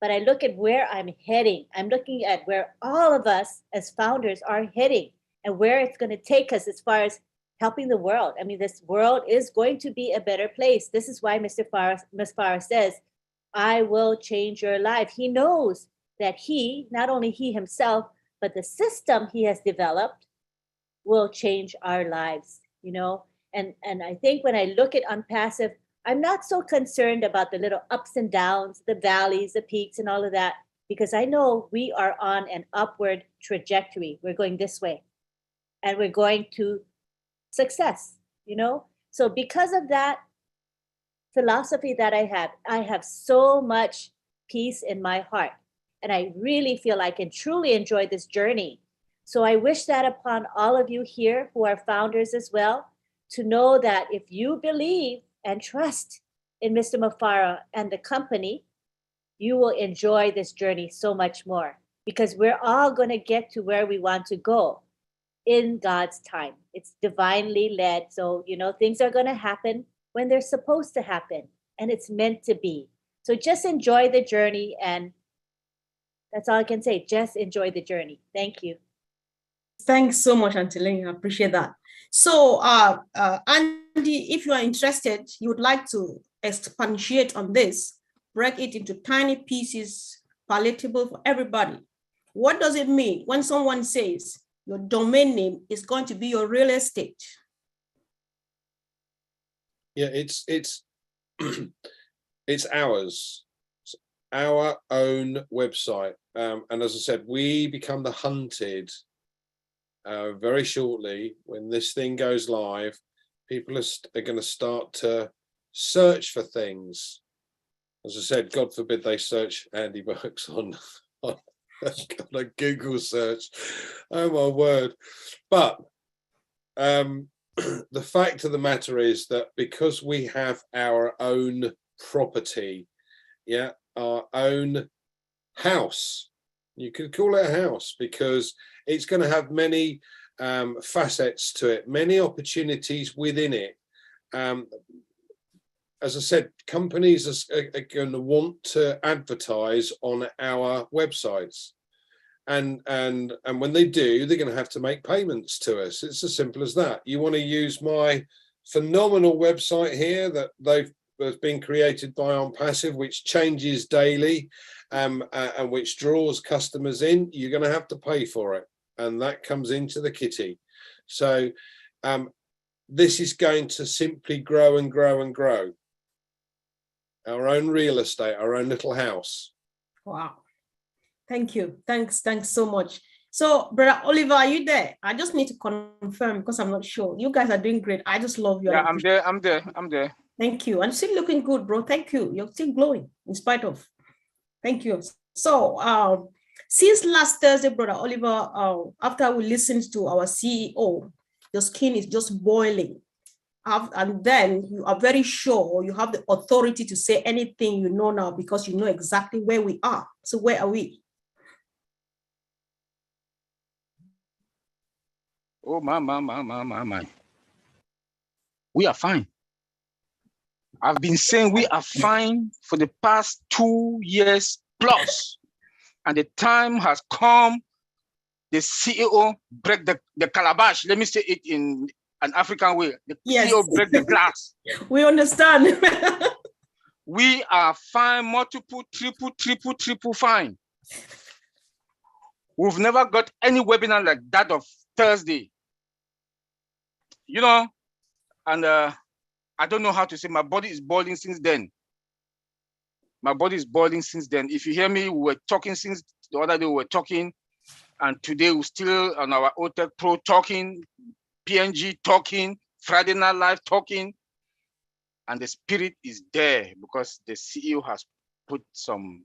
But I look at where I'm heading. I'm looking at where all of us as founders are heading and where it's going to take us as far as helping the world. I mean, this world is going to be a better place. This is why Ms. Farah says, I will change your life. He knows that not only he himself, but the system he has developed will change our lives, you know? And I think when I look at Unpassive, I'm not so concerned about the little ups and downs, the valleys, the peaks, and all of that, because I know we are on an upward trajectory. We're going this way, and we're going to success, you know? So because of that philosophy that I have so much peace in my heart, and I really feel I can truly enjoy this journey. So I wish that upon all of you here who are founders as well, to know that if you believe and trust in Mr. Mufara and the company, you will enjoy this journey so much more, because we're all going to get to where we want to go in God's time. It's divinely led. So, you know, things are going to happen when they're supposed to happen, and it's meant to be. So just enjoy the journey, and that's all I can say. Just enjoy the journey. Thank you. Thanks so much, Auntie Ling. I appreciate that. So, Andy, if you are interested, you would like to expatiate on this, break it into tiny pieces, palatable for everybody. What does it mean when someone says your domain name is going to be your real estate? Yeah, it's it's ours. It's our own website. And as I said, we become the hunted very shortly when this thing goes live. People are going to start to search for things. As I said, God forbid they search handiworks on a Google search. Oh my word. But the fact of the matter is that because we have our own property, yeah, our own house, you could call it a house, because it's going to have many facets to it, many opportunities within it. As I said, companies are going to want to advertise on our websites. And when they do, they're going to have to make payments to us. It's as simple as that. You want to use my phenomenal website here that has been created by OnPassive, which changes daily, and which draws customers in. You're going to have to pay for it, and that comes into the kitty. So this is going to simply grow and grow and grow. Our own real estate, our own little house. Wow. Thank you. Thanks so much. So, Brother Oliver, are you there? I just need to confirm because I'm not sure. You guys are doing great. I just love you. Yeah, I'm there. Thank you. And still looking good, bro. Thank you. You're still glowing in spite of. Thank you. So, since last Thursday, Brother Oliver, after we listened to our CEO, your skin is just boiling. And then you are very sure you have the authority to say anything you know now because you know exactly where we are. So where are we? Oh, my. We are fine. I've been saying we are fine for the past 2 years plus. And the time has come, the CEO break the calabash. Let me say it in an African way. The CEO break the glass. We understand. We are fine, multiple, triple fine. We've never got any webinar like that of Thursday. You know, and I don't know how to say, my body is boiling since then. My body is boiling since then. If you hear me, we were talking since the other day, we were talking, and today we're still on our OTEC Pro talking, PNG talking, Friday Night Live talking, and the spirit is there because the CEO has put some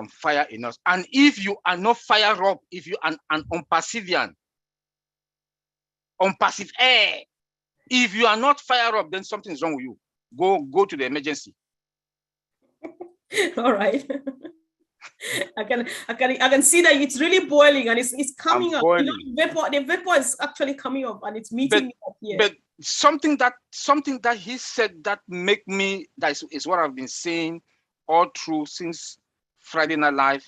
fire in us. And if you are not fired up, if you are an unpassivian, unpassive air, if you are not fired up, then something is wrong with you. Go to the emergency. All right. I can see that it's really boiling and it's coming up. You know, the vapor is actually coming up and it's meeting me up here. But something that he said that make me, that is what I've been saying all through since Friday Night Live.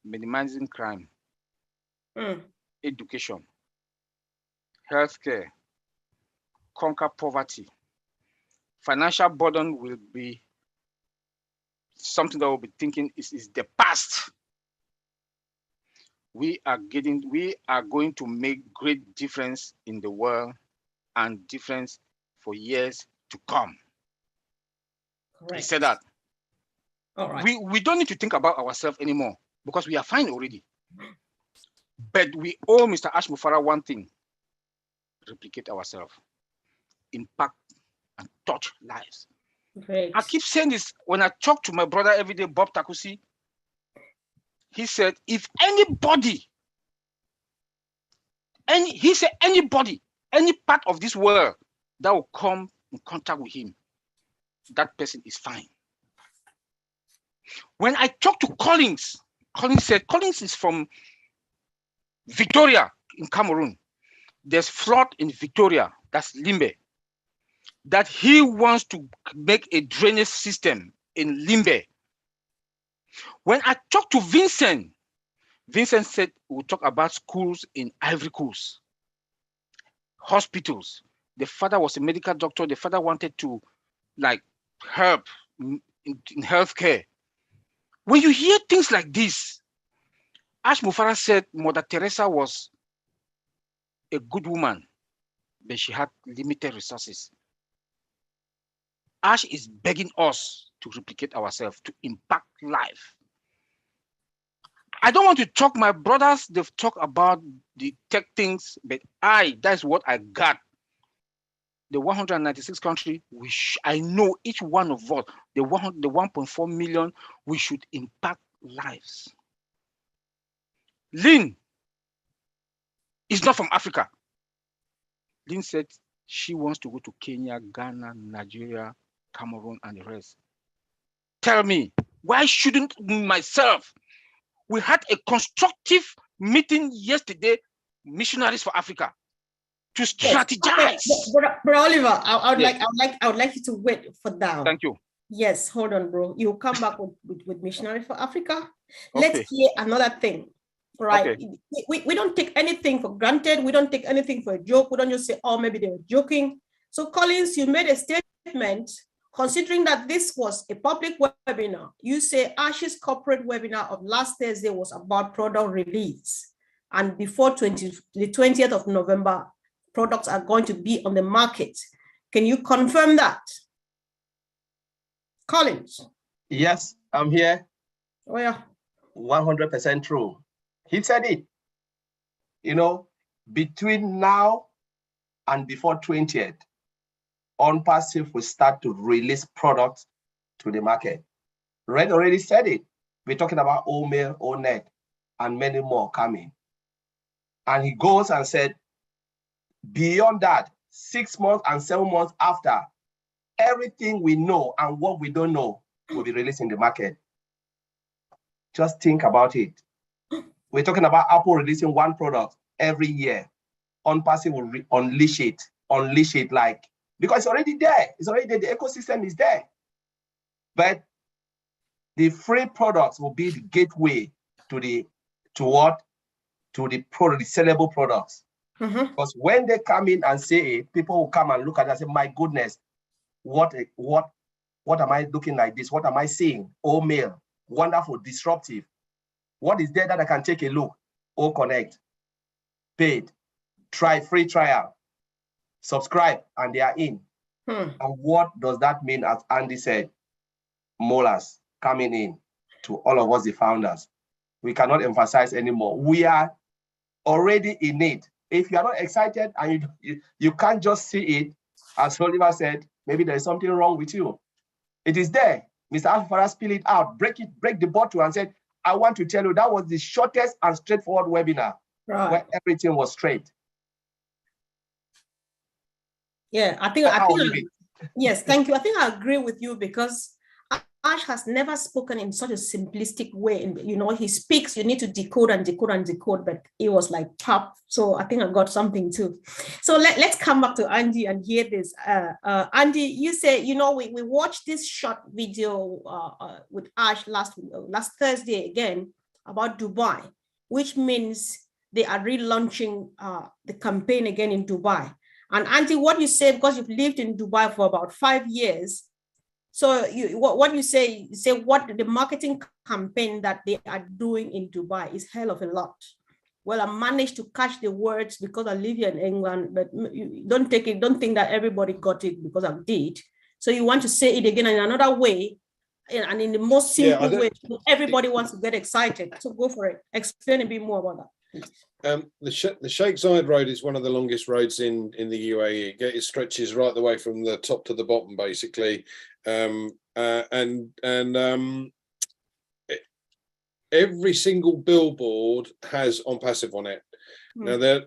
Minimizing crime, education, healthcare, conquer poverty. Financial burden will be something that we'll be thinking is the past. We are going to make great difference in the world and difference for years to come. Correct. He said that. All right. We don't need to think about ourselves anymore because we are fine already. But we owe Mr. Ash Mufara one thing: replicate ourselves, impact and touch lives. Great. I keep saying this when I talk to my brother every day, Bob Takusi. He said, if anybody, any part of this world that will come in contact with him, that person is fine. When I talked to Collins said, Collins is from Victoria in Cameroon. There's flood in Victoria, that's Limbe, that he wants to make a drainage system in Limbe. When I talked to Vincent said we'll talk about schools in Ivory Coast, hospitals. The father was a medical doctor. The father wanted to help in healthcare. When you hear things like this, Ash Mufara said Mother Teresa was a good woman, but she had limited resources. Ash is begging us to replicate ourselves, to impact life. I don't want to talk. My brothers, they've talked about the tech things, but that's what I got. The 196 country, I know each one of us, the 1.4 million, we should impact lives. Lynn is not from Africa. Lynn said she wants to go to Kenya, Ghana, Nigeria, Cameroon, and the rest. Tell me, why shouldn't myself? We had a constructive meeting yesterday, Missionaries for Africa, to strategize. Bro Oliver, I Yes. would like you to wait for that. Thank you. Yes, hold on, bro. You'll come back with Missionary for Africa. Okay. Let's hear another thing, right? Okay. We don't take anything for granted. We don't take anything for a joke. We don't just say, oh, maybe they were joking. So Collins, you made a statement, considering that this was a public webinar. You say ASH's corporate webinar of last Thursday was about product release. And before the 20th of November, products are going to be on the market. Can you confirm that? Collins? Yes, I'm here. Oh, yeah. 100% true. He said it. You know, between now and before 20th, Unpassive will start to release products to the market. Red already said it. We're talking about OMail, ONet, and many more coming. And he goes and said, beyond that, 6 months and 7 months after, everything we know and what we don't know will be released in the market. Just think about it. We're talking about Apple releasing one product every year. Unpassive will unleash it like, because it's already there. It's already there. The ecosystem is there. But the free products will be the gateway to the sellable products. Mm-hmm. Because when they come in and say it, people will come and look at it and say, my goodness, what am I looking like this? What am I seeing? OMail, wonderful, disruptive. What is there that I can take a look? Connect, paid, try, free trial, subscribe, and they are in. And what does that mean? As Andy said, molars coming in to all of us, the founders. We cannot emphasize anymore. We are already in it. If you are not excited and you can't just see it, as Oliver said, maybe there is something wrong with you. It is there. Mr. Alfara spill it out, break the bottle and said, I want to tell you that was the shortest and straightforward webinar, right, where everything was straight. Yeah, yes, thank you. I think I agree with you because Ash has never spoken in such a simplistic way. And, you know, he speaks, you need to decode and decode and decode, but it was like pop. So I think I got something too. So let's come back to Andy and hear this. Andy, you say, you know, we watched this short video with Ash last Thursday again about Dubai, which means they are relaunching the campaign again in Dubai. And Andy, what you say, because you've lived in Dubai for about 5 years, so what you say what the marketing campaign that they are doing in Dubai is hell of a lot. Well, I managed to catch the words because I live here in England, but don't think that everybody got it because I did. So you want to say it again in another way, and in the most simple way, everybody wants to get excited. So go for it. Explain a bit more about that. The Sheikh Zayed Road is one of the longest roads in the UAE. It stretches right the way from the top to the bottom, basically, every single billboard has Unpassive on it. Now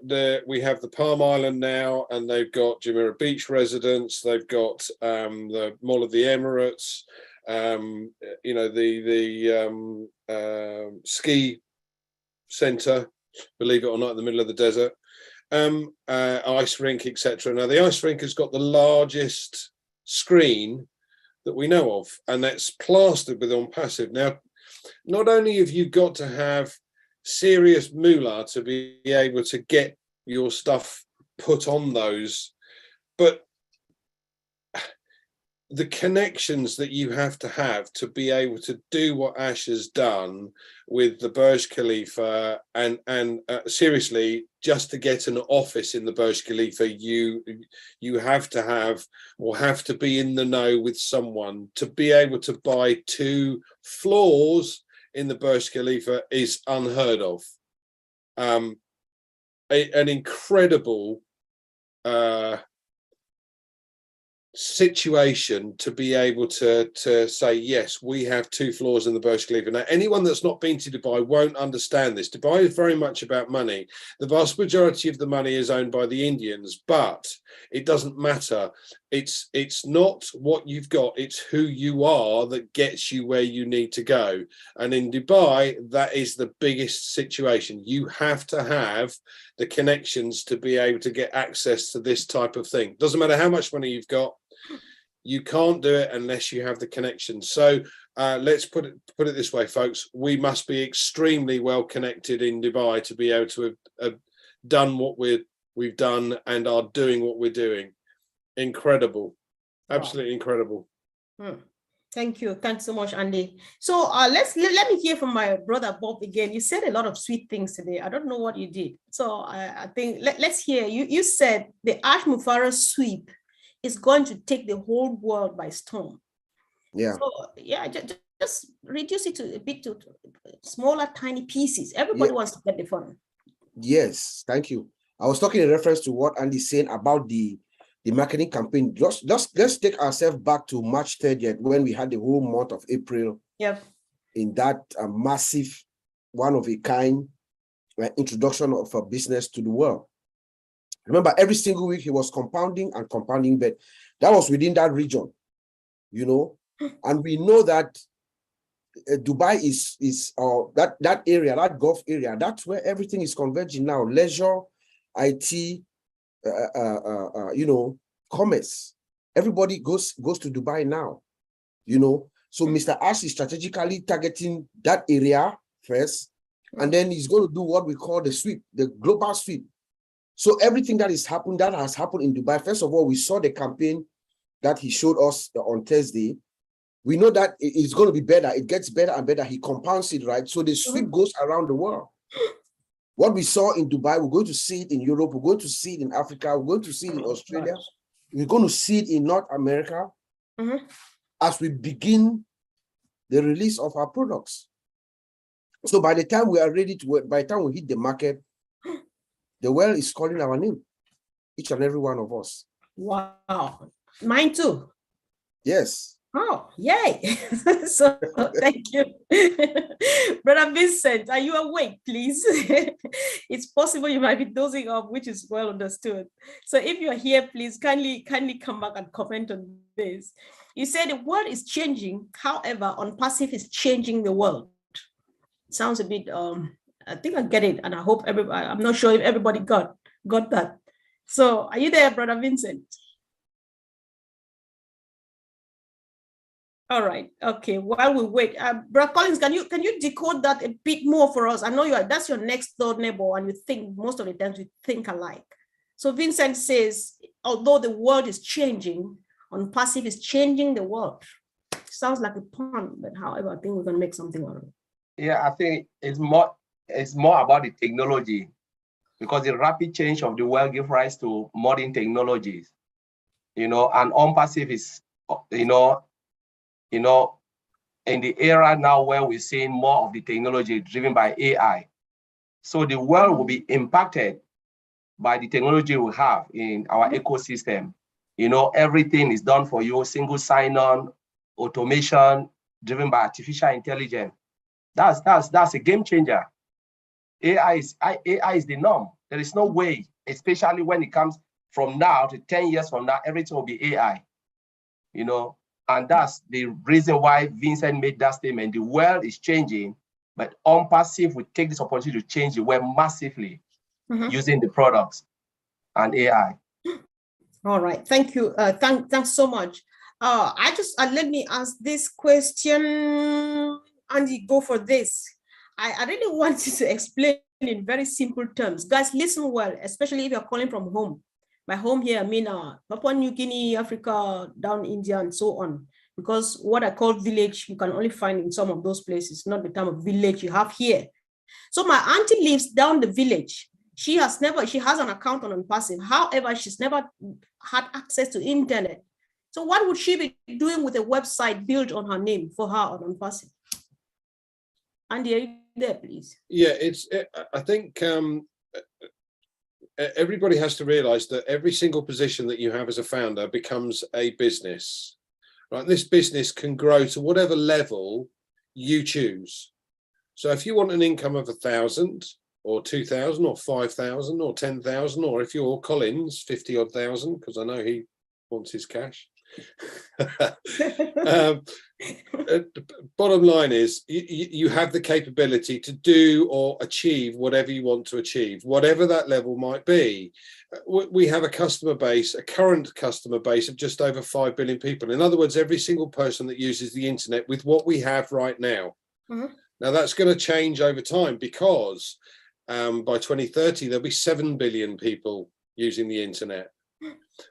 we have the Palm Island now, and they've got Jumeirah Beach residents. They've got the Mall of the Emirates. You know, the ski centre, believe it or not, in the middle of the desert, ice rink, etc. Now the ice rink has got the largest screen that we know of, and that's plastered with Unpassive. Now, not only have you got to have serious moolah to be able to get your stuff put on those, but the connections that you have to be able to do what Ash has done with the Burj Khalifa, and seriously, just to get an office in the Burj Khalifa, you have to be in the know with someone to be able to buy 2 floors in the Burj Khalifa is unheard of. An incredible situation to be able to say, yes, we have 2 floors in the Burj Khalifa. Now, anyone that's not been to Dubai won't understand this. Dubai is very much about money. The vast majority of the money is owned by the Indians, but it doesn't matter. It's not what you've got, it's who you are that gets you where you need to go. And in Dubai, that is the biggest situation. You have to have the connections to be able to get access to this type of thing. Doesn't matter how much money you've got, you can't do it unless you have the connections. So let's put it this way, folks. We must be extremely well connected in Dubai to be able to have done what we've done and are doing what we're doing. Incredible, absolutely incredible. Thank you. Thanks so much, Andy. So let me hear from my brother Bob again. You said a lot of sweet things today. I don't know what you did. So I think let's hear. You said the Ash Mufarah sweep is going to take the whole world by storm. Yeah. So yeah, just reduce it to a bit to smaller, tiny pieces. Everybody wants to get the fun. Yes, thank you. I was talking in reference to what Andy's saying about the marketing campaign. Let's take ourselves back to March 30th when we had the whole month of April. Yep. In that massive, one-of-a-kind introduction of a business to the world. Remember, every single week he was compounding and compounding, but that was within that region, you know. And we know that Dubai is that area, that Gulf area, that's where everything is converging now. Leisure, IT, you know, commerce. Everybody goes to Dubai now, you know. So Mr. Ash is strategically targeting that area first, and then he's going to do what we call the sweep, the global sweep. So everything that has happened in Dubai. First of all, we saw the campaign that he showed us on Thursday. We know that it's going to be better. It gets better and better. He compounds it, right? So the sweep goes around the world. What we saw in Dubai, we're going to see it in Europe. We're going to see it in Africa. We're going to see it in Australia. We're going to see it in North America as we begin the release of our products. So by the time we are ready to work, by the time we hit the market, the world is calling our name, each and every one of us. Wow. Mine too. Yes. Oh, yay. So thank you. Brother Vincent, are you awake, please? It's possible you might be dozing off, which is well understood. So if you're here, please kindly come back and comment on this. You said the world is changing, however, on passive is changing the world. Sounds a bit I think I get it, and I hope everybody, I'm not sure if everybody got that. So are you there, Brother Vincent? All right. Okay. While we wait, Brother Collins, can you decode that a bit more for us? I know that's your next door neighbor, and you think most of the times we think alike. So Vincent says, although the world is changing, on passive is changing the world. Sounds like a pun, but however, I think we're gonna make something out of it. Yeah, I think it's more about the technology, because the rapid change of the world gives rise to modern technologies, you know, and on passive is, you know, in the era now where we're seeing more of the technology driven by AI. So the world will be impacted by the technology we have in our ecosystem. You know, everything is done for you, single sign-on, automation, driven by artificial intelligence. That's a game changer. AI is the norm. There is no way, especially when it comes from now to 10 years from now, everything will be AI, you know. And that's the reason why Vincent made that statement. The world is changing, but on passive, we take this opportunity to change the world massively using the products and AI. All right, thank you. Thanks so much. Let me ask this question. Andy, go for this. I really want you to explain in very simple terms. Guys, listen well, especially if you're calling from home. By home here, I mean Papua New Guinea, Africa, down India, and so on. Because what I call village, you can only find in some of those places, not the type of village you have here. So my auntie lives down the village. She has an account on Passive. However, she's never had access to internet. So what would she be doing with a website built on her name for her on Passive? Andy, are you there, please? Yeah, I think everybody has to realize that every single position that you have as a founder becomes a business, right? This business can grow to whatever level you choose. So if you want an income of 1,000 or 2,000 or 5,000 or 10,000, or if you're Collins, 50 odd thousand, because I know he wants his cash. Bottom line is you have the capability to do or achieve whatever you want to achieve, whatever that level might be. We have a customer base, a current customer base of just over 5 billion people. In other words, every single person that uses the internet with what we have right now. Mm-hmm. Now that's going to change over time, because by 2030 there'll be 7 billion people using the internet.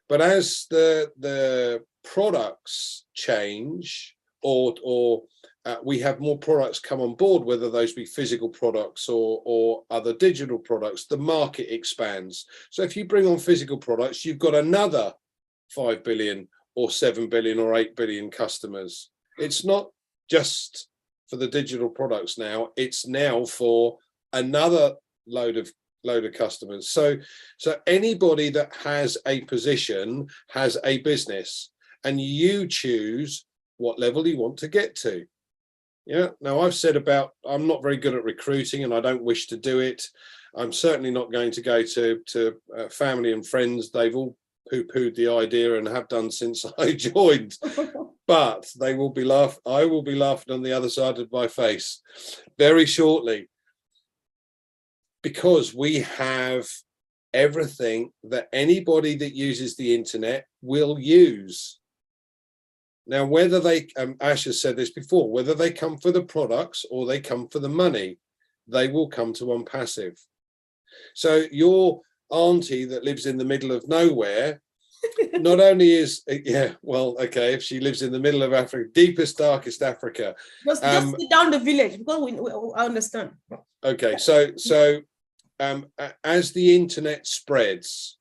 But as the products change, or we have more products come on board, whether those be physical products or other digital products, the market expands. So if you bring on physical products, you've got another 5 billion or 7 billion or 8 billion customers. It's not just for the digital products now, it's now for another load of customers. So anybody that has a position has a business, and you choose what level you want to get to. Yeah. Now I've said I'm not very good at recruiting, and I don't wish to do it. I'm certainly not going to go to family and friends. They've all poo-pooed the idea and have done since I joined. But I will be laughing on the other side of my face very shortly, because we have everything that anybody that uses the internet will use. Now, whether they, Ash has said this before, whether they come for the products or they come for the money, they will come to OnePassive. So your auntie that lives in the middle of nowhere, not only is, if she lives in the middle of Africa, deepest, darkest Africa. Just sit down the village, because I understand. Okay, so as the internet spreads,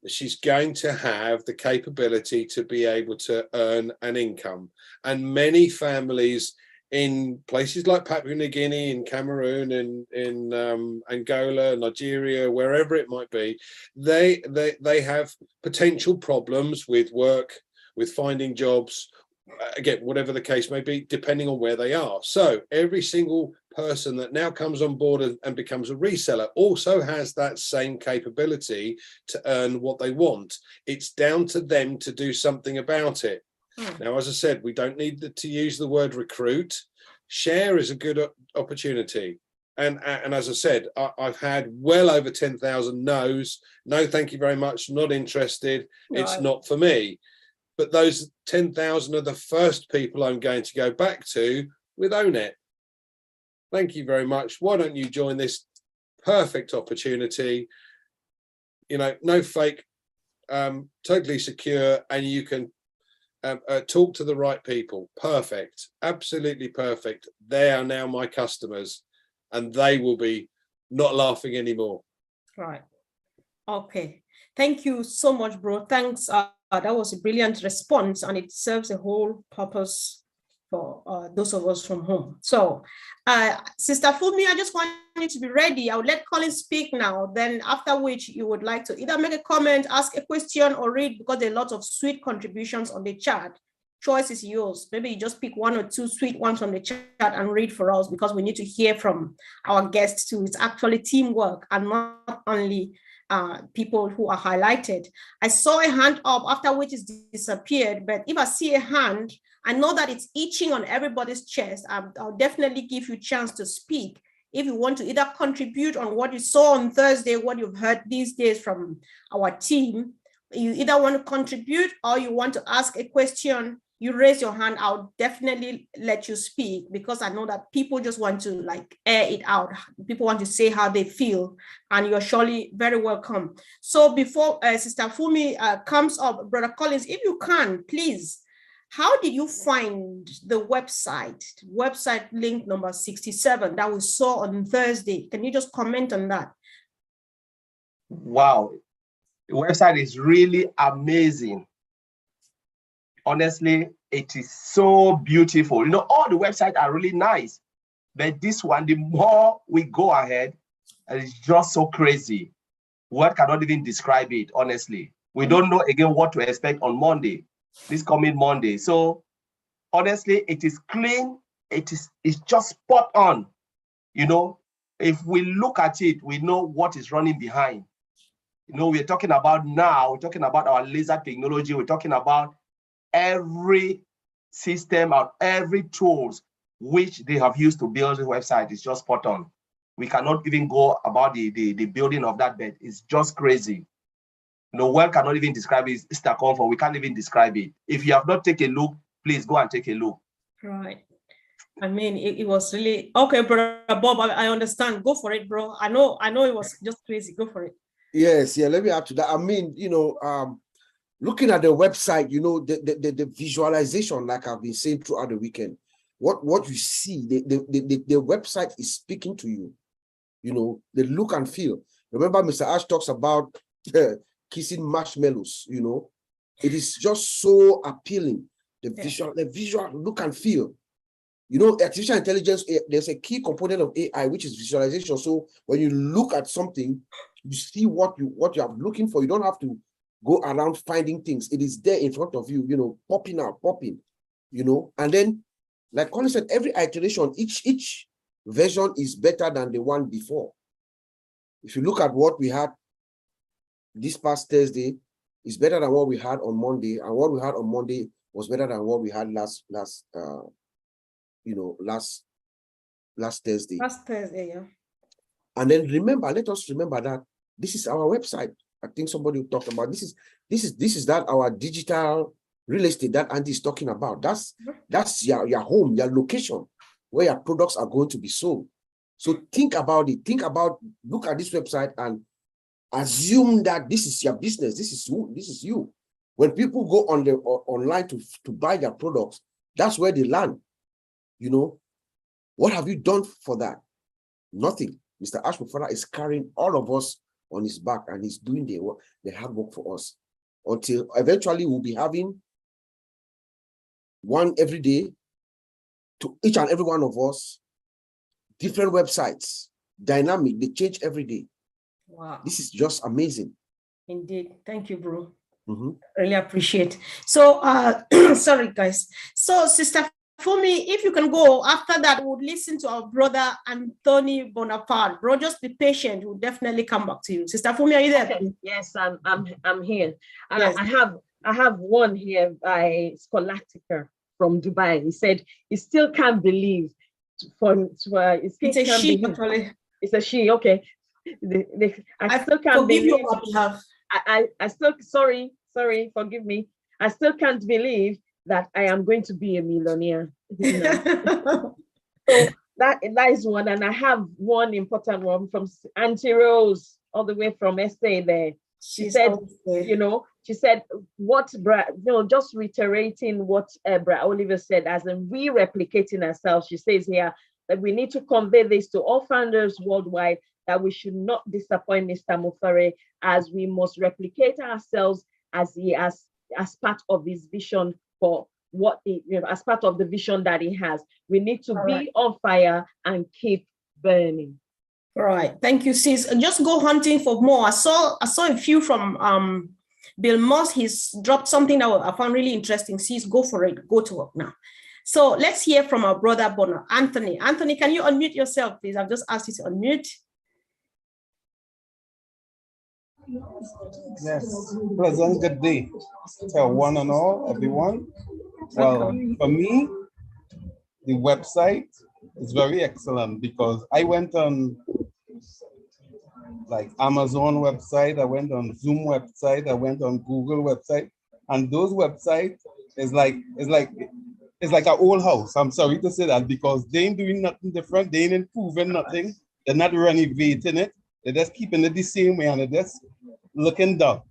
she's going to have the capability to be able to earn an income. And many families in places like Papua New Guinea, in Cameroon, in Angola, Nigeria, wherever it might be, they have potential problems with work, with finding jobs, again, whatever the case may be, depending on where they are. So every single person that now comes on board and becomes a reseller also has that same capability to earn what they want. It's down to them to do something about it. Now, as I said, we don't need to use the word recruit. Share is a good opportunity. And as I said, I've had well over 10,000 no's. No, thank you very much. Not interested. It's not for me. But those 10,000 are the first people I'm going to go back to with Own It. Thank you very much. Why don't you join this perfect opportunity? You know, no fake, totally secure, and you can talk to the right people. Perfect. Absolutely perfect. They are now my customers, and they will be not laughing anymore. Right. Okay. Thank you so much, bro. Thanks. That was a brilliant response, and it serves a whole purpose for those of us from home. So, Sister Fulmi, I just want you to be ready. I would let Colin speak now. Then after which you would like to either make a comment, ask a question, or read, because there are lots of sweet contributions on the chat. Choice is yours. Maybe you just pick one or two sweet ones from the chat and read for us, because we need to hear from our guests too. It's actually teamwork and not only people who are highlighted. I saw a hand up, after which it's disappeared, but if I see a hand, I know that it's itching on everybody's chest. I'll definitely give you a chance to speak. If you want to either contribute on what you saw on Thursday, what you've heard these days from our team, you either want to contribute or you want to ask a question, you raise your hand, I'll definitely let you speak, because I know that people just want to like air it out. People want to say how they feel, and you're surely very welcome. So before Sister Fulmi comes up, Brother Collins, if you can, please, how did you find the website link number 67 that we saw on Thursday? Can you just comment on that? Wow, the website is really amazing. Honestly, it is so beautiful. You know, all the websites are really nice. But this one, the more we go ahead, and it's just so crazy. Word cannot even describe it, honestly. We don't know again what to expect on Monday, this coming Monday. So honestly, it is clean. It's just spot on. You know, if we look at it, we know what is running behind. You know, we're talking about now, we're talking about our laser technology, we're talking about every system or every tools which they have used to build the website is just spot on. We cannot even go about the building of that bed. It's just crazy. No one cannot even describe it. It's the comfort. We can't even describe it. If you have not taken a look, please go and take a look. Right. I mean, it was really okay, brother Bob. I understand. Go for it, bro. I know it was just crazy. Go for it. Yes, yeah, let me add to that. I mean, looking at the website, the visualization, like I've been saying throughout the weekend, what you see, the website is speaking to you, the look and feel. Remember, Mr. Ash talks about kissing marshmallows, it is just so appealing. The visual look and feel. Artificial intelligence, there's a key component of AI, which is visualization. So when you look at something, you see what you are looking for. You don't have to go around finding things. It is there in front of you, popping out, and then, like Colin said, every iteration, each version is better than the one before. If you look at what we had this past Thursday, it's better than what we had on Monday, and what we had on Monday was better than what we had last Thursday. Last Thursday, yeah. And then let us remember that this is our website. I think somebody talked about this is that our digital real estate that Andy is talking about. That's your home, your location where your products are going to be sold. So think about it. Look at this website and assume that this is your business. This is you. When people go online to buy their products, that's where they land. What have you done for that? Nothing. Mr. Ashford is carrying all of us on his back, and he's doing the hard work for us until eventually we'll be having one every day to each and every one of us, different websites, dynamic, they change every day. Wow. This is just amazing. Indeed. Thank you, bro. Mm-hmm. Really appreciate. So, sorry, guys. So, Sister Fumi, if you can go, after that, we'll listen to our brother Anthony Bonaparte. Bro, just be patient. We'll definitely come back to you. Sister Fumi, are you there? Okay. Yes, I'm here. Yes. I have one here by Scholastica from Dubai. He said he still can't believe it's a she, actually. It's a she, okay. I still can't believe I still forgive me. I still can't believe that I am going to be a millionaire. So that is one, and I have one important one from Auntie Rose, all the way from SA there. She said, what just reiterating what Bra Oliver said, as in re-replicating ourselves. She says here that we need to convey this to all founders worldwide, that we should not disappoint Mr. Mufare, as we must replicate ourselves as part of his vision for as part of the vision that he has. We need to be on fire and keep burning. All right, thank you, sis. Just go hunting for more. I saw a few from Bill Moss. He's dropped something that I found really interesting. Sis, go for it. Go to work now. So let's hear from our brother Bono, Anthony. Anthony, can you unmute yourself, please? I've just asked you to unmute. Yes, pleasant good day to one and all, everyone. Well, for me, the website is very excellent because I went on like Amazon website, I went on Zoom website, I went on Google website, and those websites is like an old house. I'm sorry to say that, because they ain't doing nothing different, they ain't improving nothing, they're not renovating it, they're just keeping it the same way, and they're just looking down.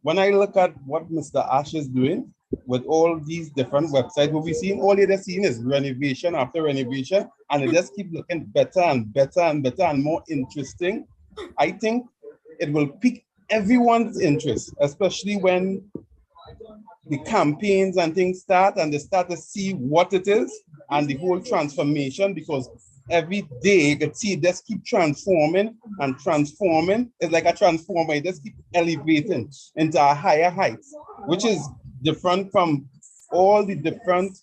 When I look at what Mr. Ash is doing with all these different websites, what we've seen, all they're seeing is renovation after renovation, and they just keep looking better and better and better and more interesting. I think it will pique everyone's interest, especially when the campaigns and things start and they start to see what it is and the whole transformation, because every day you can see it just keep transforming and transforming. It's like a transformer, it just keep elevating into a higher heights, which is different from all the different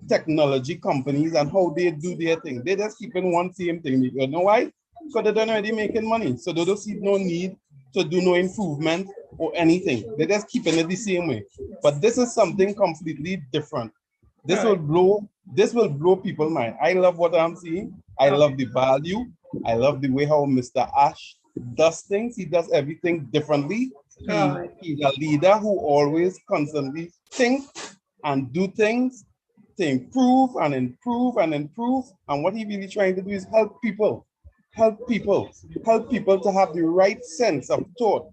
technology companies and how they do their thing. They just keep in one same thing. You know why? Because they're already making money. So they don't see no need to do no improvement or anything. They're just keeping it the same way. But this is something completely different. This will blow people's mind. I love what I'm seeing. I love the value. I love the way how Mr. Ash does things. He does everything differently. He's a leader who always constantly think and do things to improve and improve and improve. And what he really trying to do is help people to have the right sense of thought.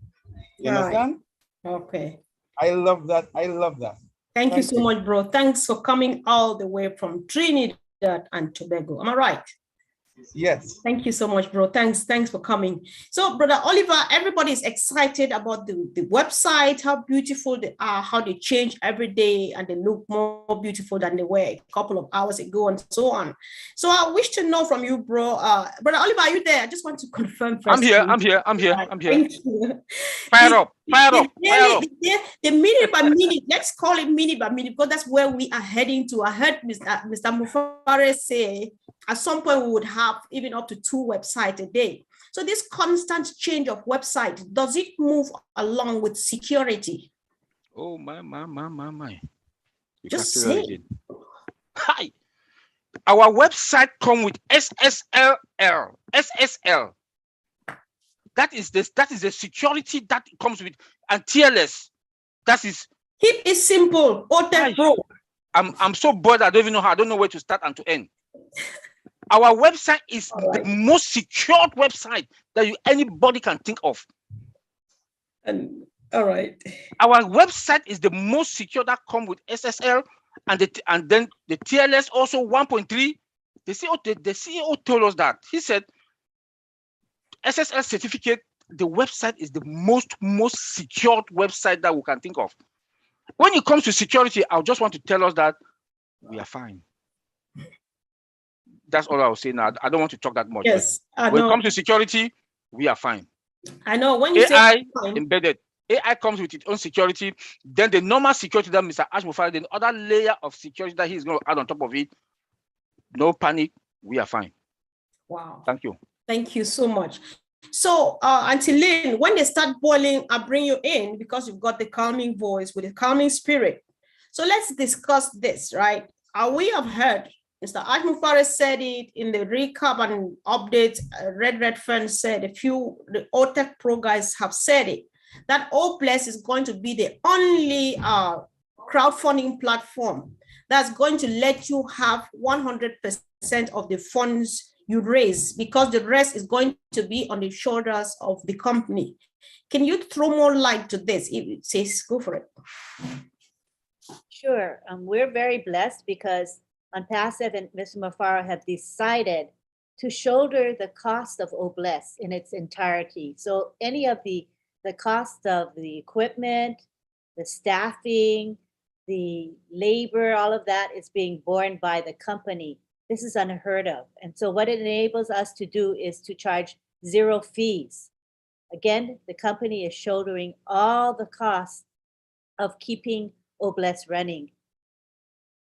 You understand? Okay. I love that. I love that. Thank you so much, bro. Thanks for coming all the way from Trinidad and Tobago. Am I right? Yes. Thank you so much, bro. Thanks for coming. So, Brother Oliver, everybody is excited about the website, how beautiful they are, how they change every day, and they look more beautiful than they were a couple of hours ago, and so on. So I wish to know from you, bro. Brother Oliver, are you there? I just want to confirm first. I'm here. Thank you. Fire up. The minute by minute, let's call it minute by minute, because that's where we are heading to. I heard Mr. Mufare say at some point we would have even up to 2 websites a day. So this constant change of website, does it move along with security? Oh, my. Just say. Hi. Our website come with SSL. That is the security that comes with, and TLS. That is. Keep it simple. Bro. I'm so bored. I don't know where to start and to end. Our website is the most secured website that anybody can think of. All right. Our website is the most secure that come with SSL, and then the TLS also 1.3. The CEO told us that. He said SSL certificate, the website is the most secured website that we can think of. When it comes to security, I just want to tell us that we are fine. That's all I'll say now. I don't want to talk that much. Yes, when it comes to security, we are fine. I know when you AI say fine, embedded. AI comes with its own security. Then the normal security that Mr. Ash Mufare, the other layer of security that he's going to add on top of it. No panic. We are fine. Wow. Thank you. Thank you so much. So, Auntie Lynn, when they start boiling, I'll bring you in because you've got the calming voice with a calming spirit. So let's discuss this, right? We have heard Mr. Ash Mufare said it in the recap and update. Red Fern said the OTEC Pro guys have said it, that OBless is going to be the only crowdfunding platform that's going to let you have 100% of the funds you raise, because the rest is going to be on the shoulders of the company. Can you throw more light to this? It says, go for it. Sure. We're very blessed because Unpassive and Mr. Mufare have decided to shoulder the cost of OBless in its entirety. So any of the cost of the equipment, the staffing, the labor, all of that is being borne by the company. This is unheard of. And so what it enables us to do is to charge 0 fees. Again, the company is shouldering all the costs of keeping OBless running.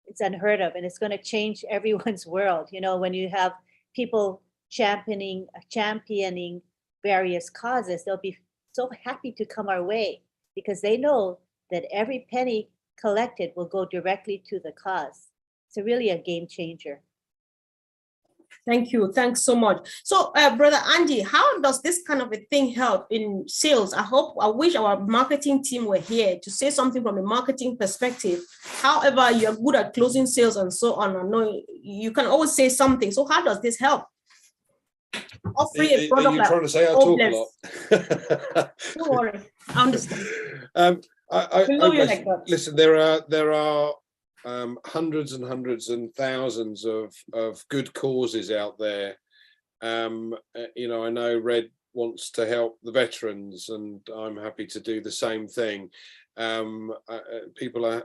It's unheard of, and it's going to change everyone's world. You know, when you have people championing various causes, they'll be so happy to come our way because they know that every penny collected will go directly to the cause. It's really a game changer. Thank you. Thanks so much. So, Brother Andy, how does this kind of a thing help in sales? I wish our marketing team were here to say something from a marketing perspective. However, you're good at closing sales and so on. I know you can always say something. So how does this help? Are you trying to say I talk a lot? Don't worry. I understand. Listen, there are hundreds and hundreds and thousands of good causes out there. You know, I know Red wants to help the veterans, and I'm happy to do the same thing. People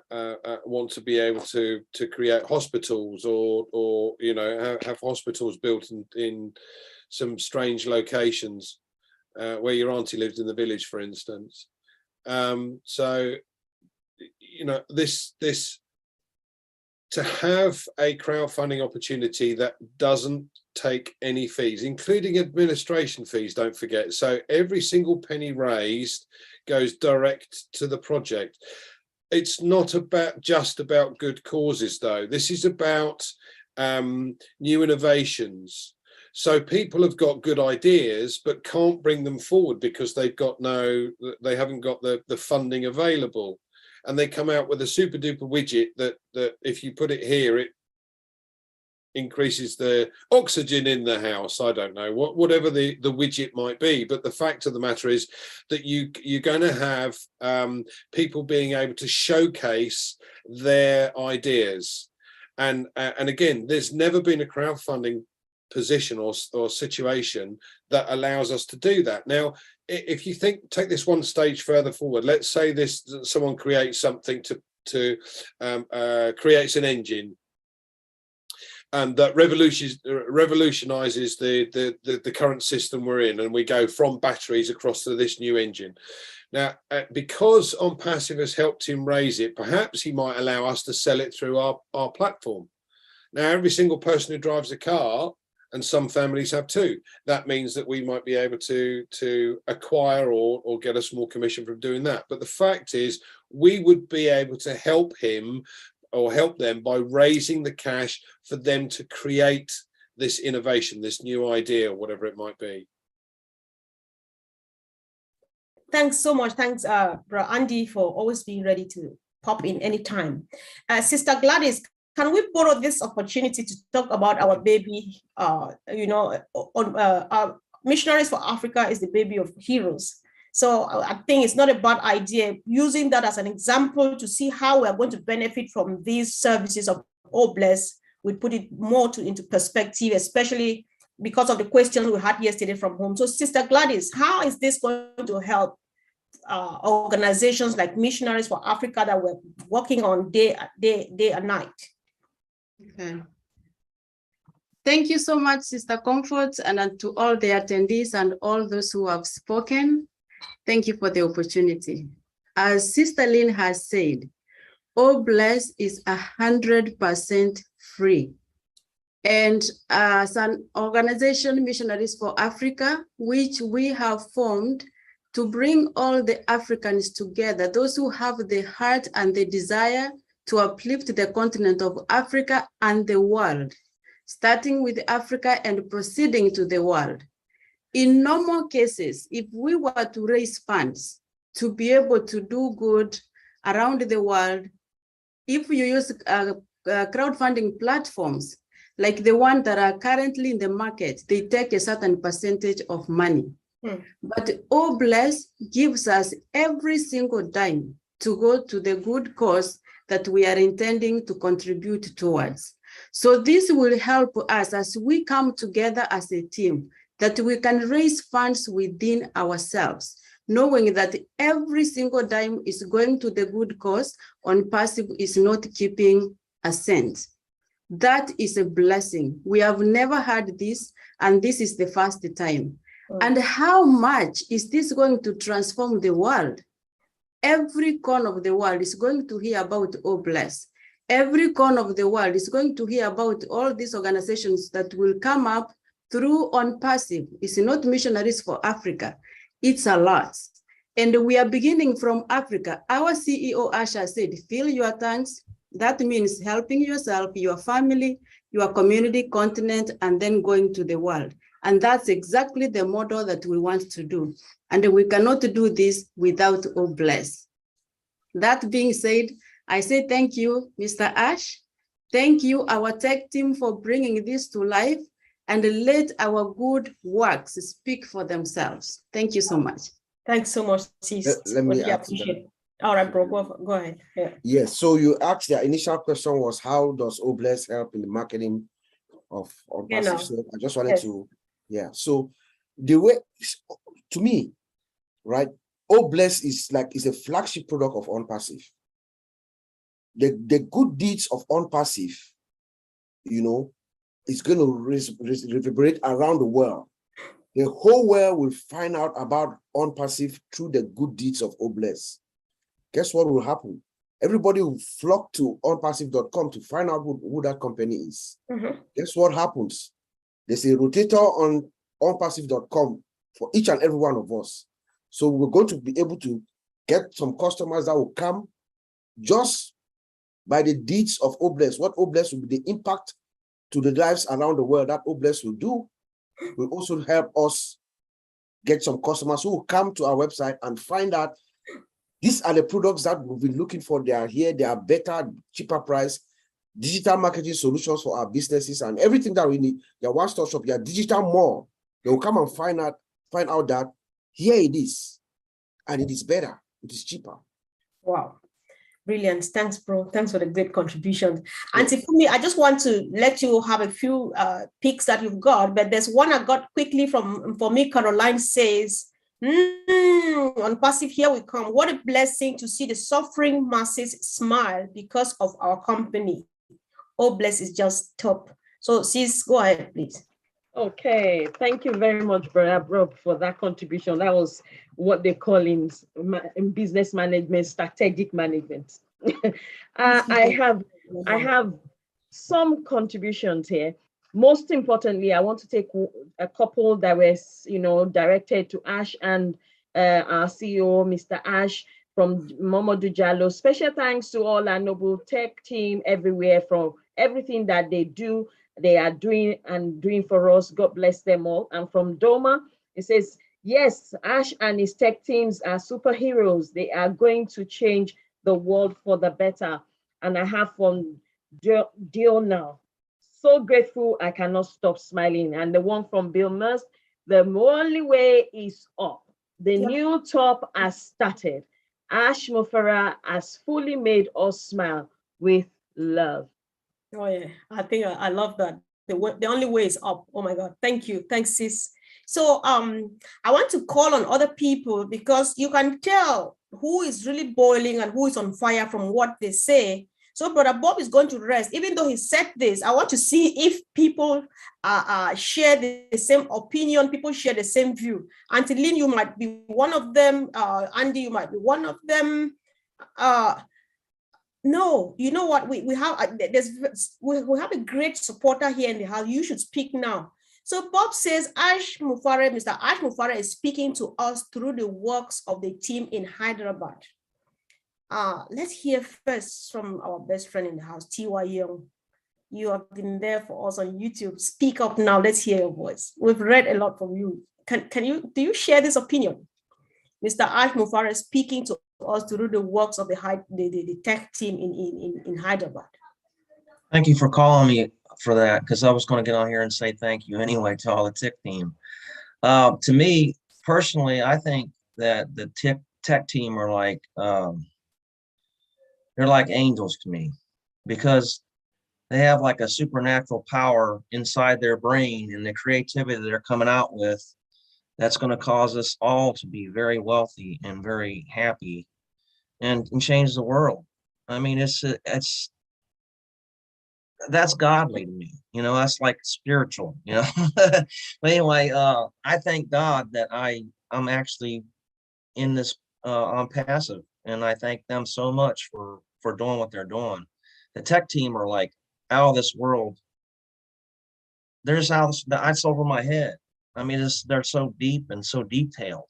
want to be able to create hospitals, or you know, have hospitals built in some strange locations, where your auntie lived in the village, for instance. So, you know, this to have a crowdfunding opportunity that doesn't take any fees, including administration fees, don't forget. So every single penny raised goes direct to the project. It's not just about good causes, though. This is about new innovations. So people have got good ideas but can't bring them forward because they haven't got the funding available. And they come out with a super duper widget that if you put it here, it increases the oxygen in the house. I don't know, whatever the widget might be. But the fact of the matter is that you're going to have people being able to showcase their ideas. And again, there's never been a crowdfunding position or situation that allows us to do that. Now, if you take this one stage further forward, let's say someone creates something to creates an engine that revolutionizes the current system we're in, and we go from batteries across to this new engine. Now, because On Passive has helped him raise it, perhaps he might allow us to sell it through our platform. Now, every single person who drives a car, and some families have two, that means that we might be able to acquire or get a small commission from doing that. But the fact is, we would be able to help him or help them by raising the cash for them to create this innovation, this new idea, whatever it might be. Thanks so much. Thanks, Bro Andy, for always being ready to pop in anytime. Sister Gladys, can we borrow this opportunity to talk about our baby? Missionaries for Africa is the baby of heroes. So I think it's not a bad idea using that as an example to see how we are going to benefit from these services of Oh Bless. We put it more into perspective, especially because of the questions we had yesterday from home. So Sister Gladys, how is this going to help organizations like Missionaries for Africa that we're working on day and night? Okay. Thank you so much, Sister Comfort, and to all the attendees and all those who have spoken. Thank you for the opportunity. As Sister Lynn has said, Oh Bless is 100% free. And as an organization, Missionaries for Africa, which we have formed to bring all the Africans together, those who have the heart and the desire to uplift the continent of Africa and the world, starting with Africa and proceeding to the world. In normal cases, if we were to raise funds to be able to do good around the world, if you use crowdfunding platforms like the one that are currently in the market, they take a certain percentage of money. But Oh Bless gives us every single dime to go to the good cause that we are intending to contribute towards. So this will help us as we come together as a team, that we can raise funds within ourselves, knowing that every single dime is going to the good cause. On Passive is not keeping a cent. That is a blessing. We have never had this, and this is the first time. And how much is this going to transform the world? Every corner of the world is going to hear about Oh Bless. Every corner of the world is going to hear about all these organizations that will come up through On Passive. It's not Missionaries for Africa. It's a lot. And we are beginning from Africa. Our CEO, Asha, said, fill your tanks. That means helping yourself, your family, your community, continent, and then going to the world. And that's exactly the model that we want to do. And we cannot do this without Oh Bless. That being said, I say thank you, Mr. Ash. Thank you, our tech team, for bringing this to life, and let our good works speak for themselves. Thank you so much. Thanks so much, sis. Let me add to that. All right, bro, go ahead. Yeah. Yes, so you asked, the initial question was, how does Oh Bless help in the marketing of On Passive? So I just wanted to, so the way, to me, right, Obless is a flagship product of OnPassive. The good deeds of OnPassive, you know, is going to reverberate around the world. The whole world will find out about OnPassive through the good deeds of Obless. Guess what will happen? Everybody will flock to onpassive.com to find out who that company is. Guess what happens? There's a rotator on onpassive.com for each and every one of us. So we're going to be able to get some customers that will come just by the deeds of Obless. What Obless will be the impact to the lives around the world that Obless will do will also help us get some customers who will come to our website and find out these are the products that we've been looking for. They are here, they are better, cheaper price, digital marketing solutions for our businesses and everything that we need. Your one-stop shop, your digital mall. They will come and find out that here it is, and it is better, it is cheaper. Wow. Brilliant. Thanks, bro. Thanks for the great contributions. And for me, I just want to let you have a few picks that you've got, but there's one I got quickly for me. Caroline says, OnPassive, here we come. What a blessing to see the suffering masses smile because of our company. Obless is just top. So sis, go ahead, please. Okay, thank you very much, Brother Rob, for that contribution. That was what they call in business management, strategic management. I have some contributions here. Most importantly, I want to take a couple that was, directed to Ash and our CEO, Mr. Ash from Momodu Jallo. Special thanks to all our noble tech team everywhere for everything that they do. They are doing for us. God bless them all. And from Doma, it says, yes, Ash and his tech teams are superheroes. They are going to change the world for the better. And I have from Diona, so grateful I cannot stop smiling. And the one from Bill Must, the only way is up. The new top has started. Ash Mufara has fully made us smile with love. Oh yeah, I think I love that. The only way is up. Oh my God, thank you, thanks sis. So I want to call on other people because you can tell who is really boiling and who is on fire from what they say. So Brother Bob is going to rest. Even though he said this, I want to see if people share the same opinion, people share the same view. Auntie Lynn, you might be one of them. Andy, you might be one of them. No, you know what? We have a great supporter here in the house. You should speak now. So Bob says Mr. Ash Mufara is speaking to us through the works of the team in Hyderabad. Let's hear first from our best friend in the house, T.Y. Young. You have been there for us on YouTube. Speak up now. Let's hear your voice. We've read a lot from you. Do you share this opinion? Mr. Ash Mufara is speaking to us through the works of the tech team in Hyderabad. Thank you for calling me for that, because I was going to get on here and say thank you anyway to all the tech team. To me personally, I think that the tech team are like they're like angels to me, because they have like a supernatural power inside their brain and the creativity that they're coming out with that's going to cause us all to be very wealthy and very happy and change the world. I mean, that's godly to me, that's like spiritual, But anyway, I thank God that I'm actually in this on passive, and I thank them so much for doing what they're doing. The tech team are like out of this world. They're just out, that's over my head. I mean, they're so deep and so detailed,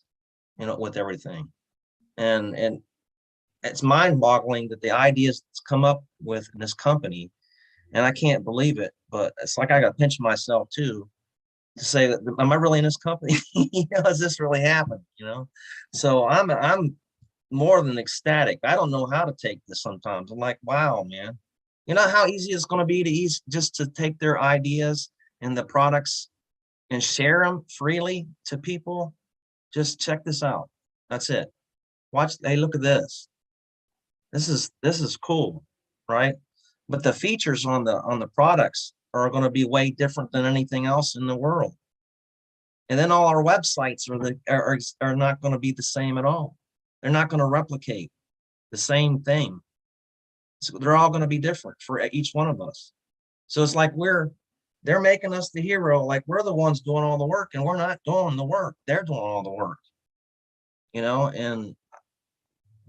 with everything. And it's mind-boggling that the ideas that's come up with in this company, and I can't believe it, but it's like I got to pinch myself too, to say that, am I really in this company? Has this really happened? So I'm more than ecstatic. I don't know how to take this sometimes. I'm like, wow, man. You know how easy it's going to be just to take their ideas and the products and share them freely to people. Just check this out. That's it. Watch. Hey, look at this. This is cool, right? But the features on the products are going to be way different than anything else in the world. And then all our websites are not going to be the same at all. They're not going to replicate the same thing. So they're all going to be different for each one of us. So it's like they're making us the hero, like we're the ones doing all the work, and we're not doing the work. They're doing all the work, and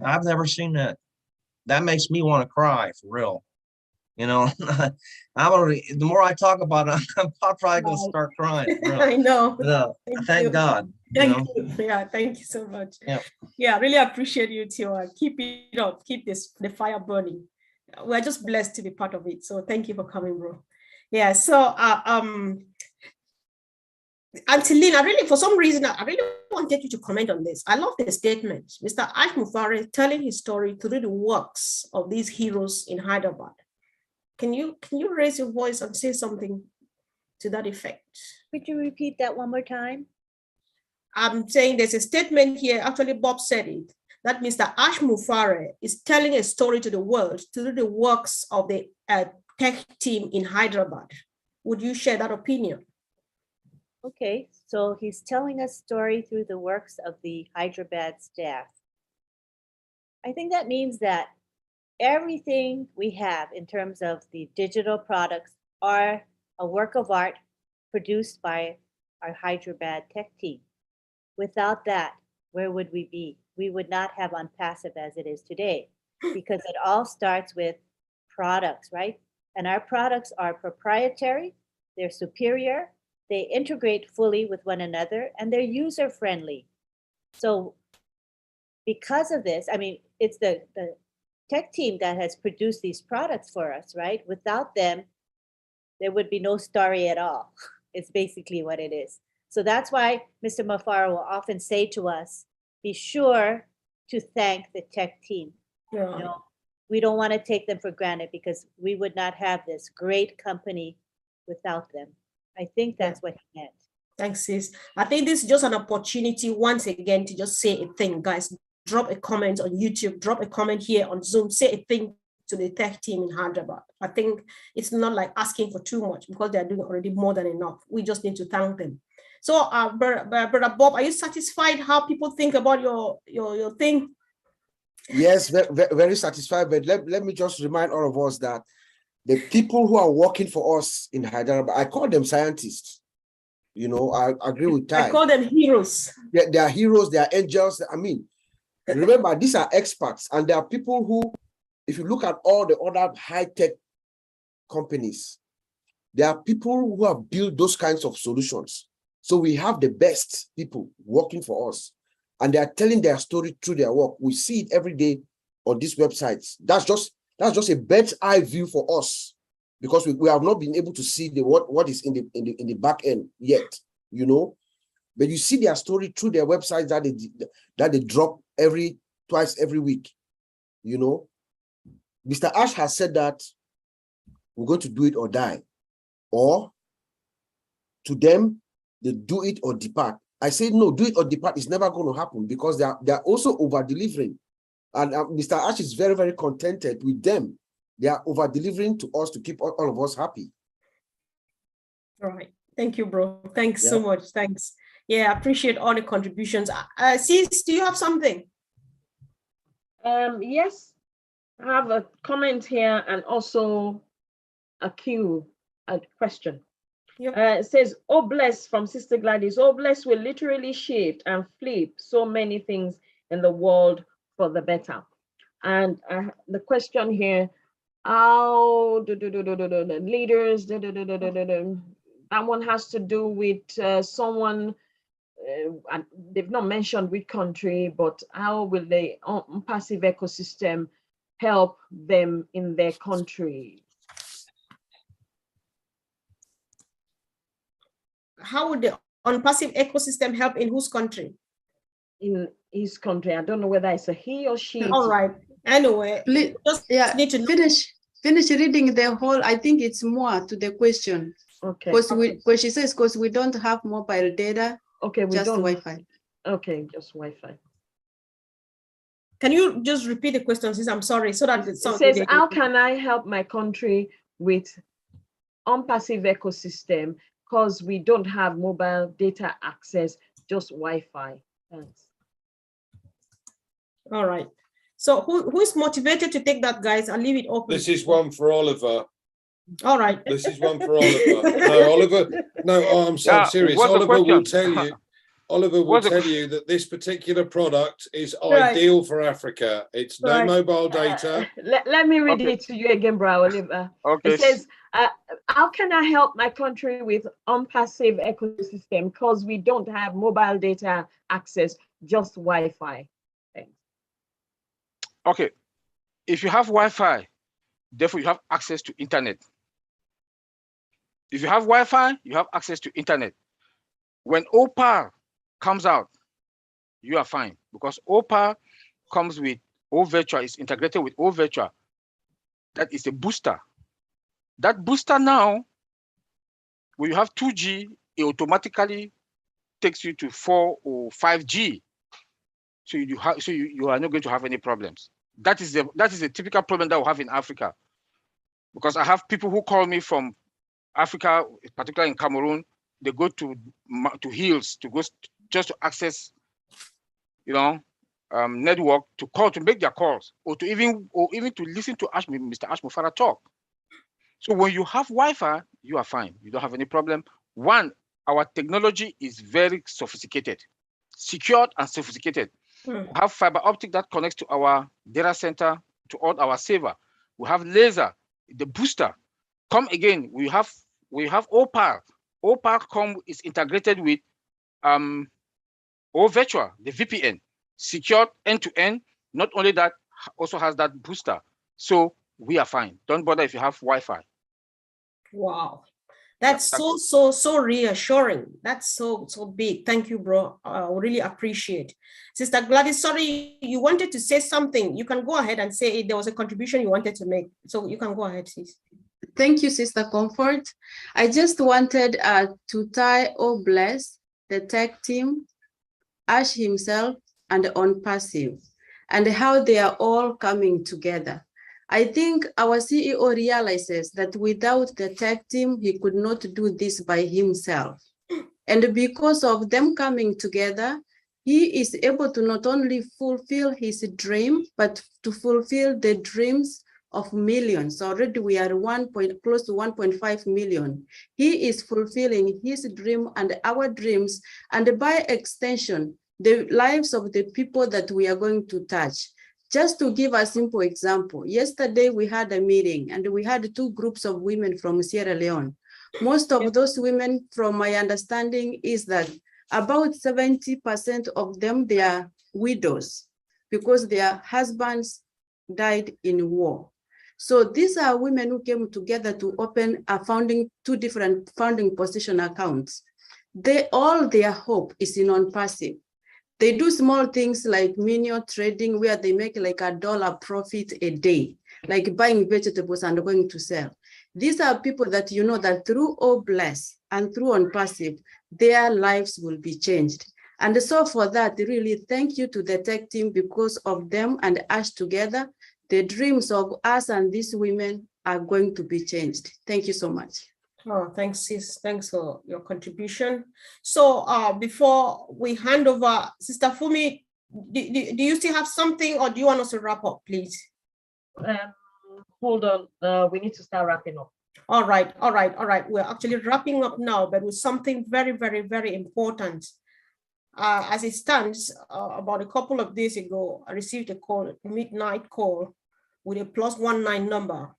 I've never seen that. That makes me want to cry for real. The more I talk about it, I'm probably going to start crying. For real. I know. But, thank God. Thank you. Yeah, thank you so much. Yeah, I really appreciate you too. Keep it up. Keep the fire burning. We're just blessed to be part of it. So thank you for coming, bro. Yeah. So Auntie Lynn, for some reason, I really wanted you to comment on this. I love the statement. Mr. Ash Mufare telling his story through the works of these heroes in Hyderabad. Can you raise your voice and say something to that effect? Could you repeat that one more time? I'm saying there's a statement here, actually Bob said it, that Mr. Ash Mufare is telling a story to the world through the works of the tech team in Hyderabad. Would you share that opinion? Okay, so he's telling a story through the works of the Hyderabad staff. I think that means that everything we have in terms of the digital products are a work of art produced by our Hyderabad tech team. Without that, where would we be? We would not have Unpassive as it is today, because it all starts with products, right? And our products are proprietary, they're superior, they integrate fully with one another, and they're user-friendly. So because of this, it's the tech team that has produced these products for us, right? Without them, there would be no story at all. It's basically what it is. So that's why Mr. Mufare will often say to us, be sure to thank the tech team. Yeah. We don't want to take them for granted, because we would not have this great company without them. I think that's what he meant. Thanks, sis. I think this is just an opportunity once again to just say a thing, guys. Drop a comment on YouTube, drop a comment here on Zoom, say a thing to the tech team in Hyderabad. I think it's not like asking for too much, because they're doing already more than enough. We just need to thank them. So, Brother Bob, are you satisfied how people think about your thing? Yes, very satisfied. But let me just remind all of us that the people who are working for us in Hyderabad, I call them scientists. I agree with Ty. I call them heroes. They are heroes, they are angels. Remember, these are experts, and there are people who, if you look at all the other high-tech companies, there are people who have built those kinds of solutions. So we have the best people working for us, and they are telling their story through their work. We see it every day on these websites. That's just a bird's eye view for us, because we have not been able to see what is in the back end yet, But you see their story through their websites that they drop twice every week, Mr. Ash has said that we're going to do it or die, or to them, they do it or depart. I say no, do it or depart is never going to happen, because they are also over-delivering. And Mr. Ash is very, very contented with them. They are over-delivering to us to keep all of us happy. All right. Thank you, bro. Thanks so much. Thanks. Yeah, I appreciate all the contributions. Sis, do you have something? Yes, I have a comment here and also a question. Yep. It says, "Oh bless," from Sister Gladys. "Oh bless" will literally shift and flip so many things in the world for the better. And the question here, how the leaders, that one has to do with someone, and they've not mentioned which country, but how will the passive ecosystem help them in their country? How would the unpassive ecosystem help in whose country? In his country. I don't know whether it's a he or she. All right. Anyway, Please, need to finish reading the whole. I think it's more to the question. Okay. Because she says, because we don't have mobile data. Okay, we just don't. Wi-Fi. Okay, just Wi-Fi. Can you just repeat the question, since I'm sorry, so that it says, how can I help my country with unpassive ecosystem, because we don't have mobile data access, just Wi-Fi? Thanks. All right. So who is motivated to take that, guys? I'll leave it open. This is one for Oliver. All right. This is one for Oliver. No, Oliver. No, I'm so serious. Oliver will tell you. Oliver will tell you that this particular product is ideal for Africa. It's no mobile data. Let me read it to you again, bro, Oliver. Okay. It says, how can I help my country with unpassive ecosystem? Because we don't have mobile data access, just Wi-Fi. Thanks. Okay. If you have Wi-Fi, therefore you have access to internet. If you have Wi-Fi, you have access to internet. When OPAR comes out, you are fine, because OPAR comes with O-Virtual, is integrated with O-Virtual. That is a booster. That booster now, when you have 2G, it automatically takes you to 4 or 5G. So you are not going to have any problems. That is a typical problem that we have in Africa. Because I have people who call me from Africa, particularly in Cameroon, they go to hills to go just to access, network to call, to make their calls, or even to listen to Mr. Ash Mufara talk. So when you have Wi-Fi, you are fine. You don't have any problem. One, our technology is very sophisticated, secured and sophisticated. We have fiber optic that connects to our data center, to all our server. We have laser, the booster. Come again, we have OPAR. OPAR is integrated with O-Virtual, the VPN, secured end-to-end. Not only that, also has that booster. So we are fine. Don't bother if you have Wi-Fi. Wow. That's so reassuring. That's so big. Thank you, bro. I really appreciate. Sister Gladys, sorry, you wanted to say something. You can go ahead and say there was a contribution you wanted to make. So you can go ahead, sis. Thank you, Sister Comfort. I just wanted to tie or bless the tech team, Ash himself, and Unpassive, and how they are all coming together. I think our CEO realizes that without the tech team, he could not do this by himself. And because of them coming together, he is able to not only fulfill his dream, but to fulfill the dreams of millions. Already we are close to 1.5 million. He is fulfilling his dream and our dreams, and by extension, the lives of the people that we are going to touch. Just to give a simple example, yesterday we had a meeting and we had 2 groups of women from Sierra Leone. Most of those women, from my understanding, is that about 70% of them, they are widows because their husbands died in war. So these are women who came together to open a 2 different founding position accounts. All their hope is in Unpassive. They do small things like minion trading, where they make like $1 profit a day, like buying vegetables and going to sell. These are people that you know that through O-Bless and through Unpassive, their lives will be changed. And so for that, really thank you to the tech team, because of them and us together, the dreams of us and these women are going to be changed. Thank you so much. Oh, thanks, sis. Thanks for your contribution. So before we hand over, Sister Fumi, do you still have something, or do you want us to wrap up, please? Hold on, we need to start wrapping up. All right. We're actually wrapping up now, but with something very, very, very important. As it stands, about a couple of days ago, I received a midnight call with a +19 number,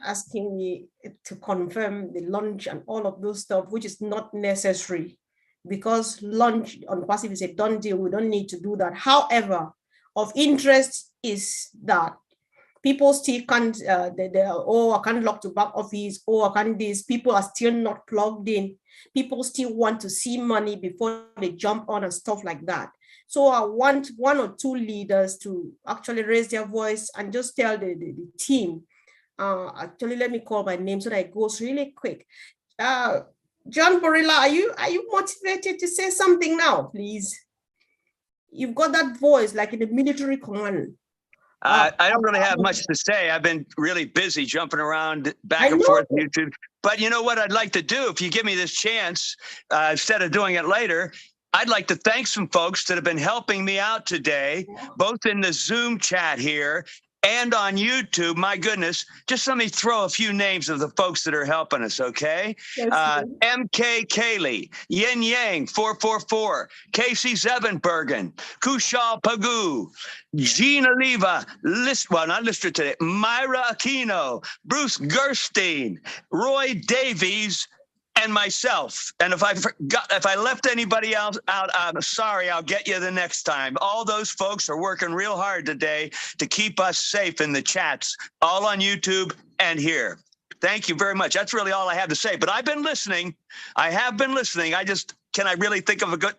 asking me to confirm the launch and all of those stuff, which is not necessary, because launch on Passive is a done deal. We don't need to do that. However, of interest is that people still can't, I can't log to back office, I can't this. People are still not plugged in. People still want to see money before they jump on and stuff like that. So I want 1 or 2 leaders to actually raise their voice and just tell the team. Actually, let me call my name so that it goes really quick. John Borilla, are you motivated to say something now, please? You've got that voice like in the military command. I don't really have much to say. I've been really busy jumping around back and forth YouTube. But you know what I'd like to do, if you give me this chance, instead of doing it later, I'd like to thank some folks that have been helping me out today, both in the Zoom chat here and on YouTube. My goodness, just let me throw a few names of the folks that are helping us, okay? MK Kaylee, Yin Yang 444, Casey Zevenbergen, Kushal Pagu, Gina Leva, not listed today, Myra Aquino, Bruce Gerstein, Roy Davies, and myself. And if I left anybody else out, I'm sorry, I'll get you the next time. All those folks are working real hard today to keep us safe in the chats, all on YouTube and here. Thank you very much. That's really all I have to say. But I've been listening. I have been listening. Can I really think of a good?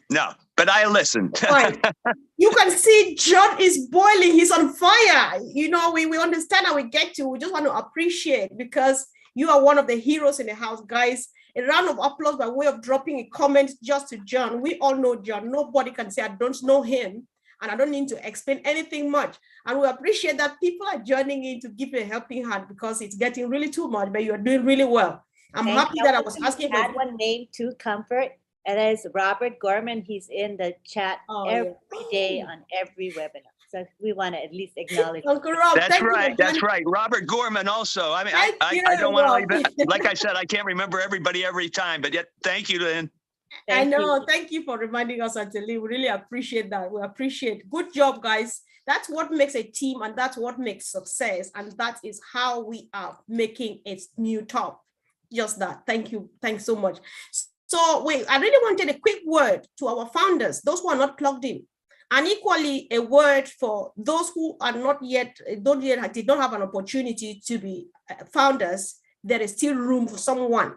No, but I listen. Right. You can see John is boiling. He's on fire. You know, we understand how we get to. We just want to appreciate because you are one of the heroes in the house, guys. A round of applause by way of dropping a comment just to John. We all know John. Nobody can say I don't know him, and I don't need to explain anything much. And we appreciate that people are joining in to give you a helping hand because it's getting really too much, but you're doing really well. I'm happy that I was asking for one name to Comfort, and that is Robert Gorman. He's in the chat every day on every webinar. So we want to at least acknowledge. Uncle Rob, that's right. That's right. Robert Gorman also. I mean, I don't want to leave it. Like I said, I can't remember everybody every time, but yet thank you, Lynn. I know. Thank you for reminding us, Anthony. We really appreciate that. We appreciate. Good job, guys. That's what makes a team, and that's what makes success. And that is how we are making a new top. Just that. Thank you. Thanks so much. So I really wanted a quick word to our founders, those who are not plugged in. And equally a word for those who are not yet, did not have an opportunity to be founders. There is still room for someone.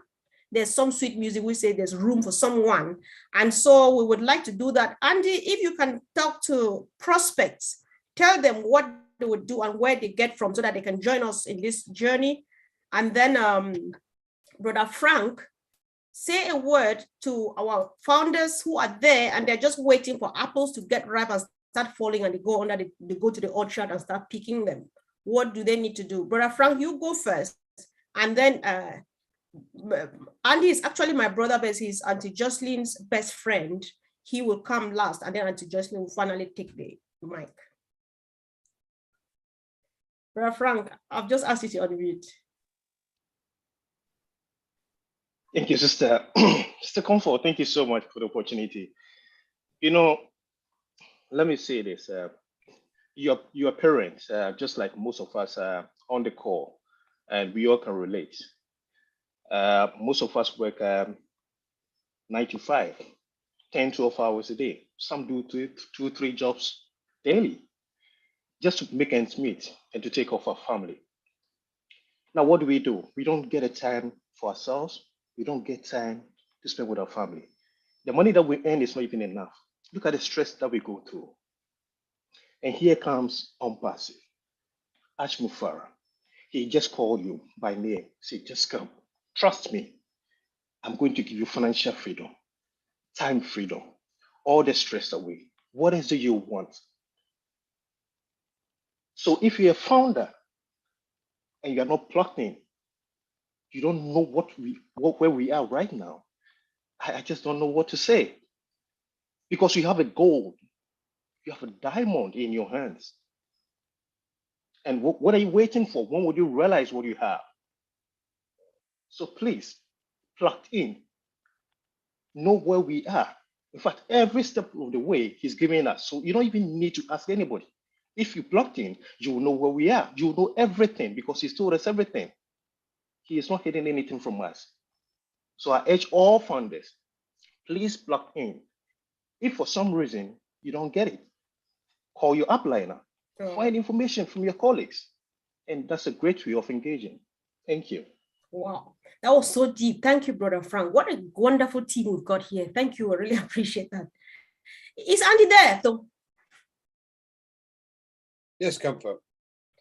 There's some sweet music, we say there's room for someone. And so we would like to do that. Andy, if you can talk to prospects, tell them what they would do and where they get from so that they can join us in this journey. And then Brother Frank, say a word to our founders who are there and they're just waiting for apples to get ripe and start falling, and they go to the orchard and start picking them. What do they need to do? Brother Frank, you go first. And then Andy is actually my brother, but he's Auntie Jocelyn's best friend. He will come last, and then Auntie Jocelyn will finally take the mic. Brother Frank, I've just asked you to unmute. Thank you, Sister. Sister Comfort, thank you so much for the opportunity. You know, let me say this. Your parents, just like most of us on the call, and we all can relate. Most of us work 9 to 5, 10, 12 hours a day. Some do 2, 3 jobs daily, just to make ends meet and to take off our family. Now, what do? We don't get a time for ourselves. We don't get time to spend with our family. The money that we earn is not even enough. Look at the stress that we go through. And here comes Passive, Ashmufara. He just called you by name. Say, just come. Trust me. I'm going to give you financial freedom, time freedom, all the stress away. What else do you want? So if you're a founder and you're not plugged in, you don't know where we are right now. I just don't know what to say. Because you have a gold, you have a diamond in your hands. And what are you waiting for? When would you realize what you have? So please, plugged in, know where we are. In fact, every step of the way he's giving us. So you don't even need to ask anybody. If you plugged in, you will know where we are. You will know everything because he's told us everything. He is not hiding anything from us. So I urge all founders, please plug in. If for some reason you don't get it, call your upliner, find information from your colleagues. And that's a great way of engaging. Thank you. Wow, that was so deep. Thank you, Brother Frank. What a wonderful team we've got here. Thank you. I really appreciate that. Is Andy there? Yes, Comfort.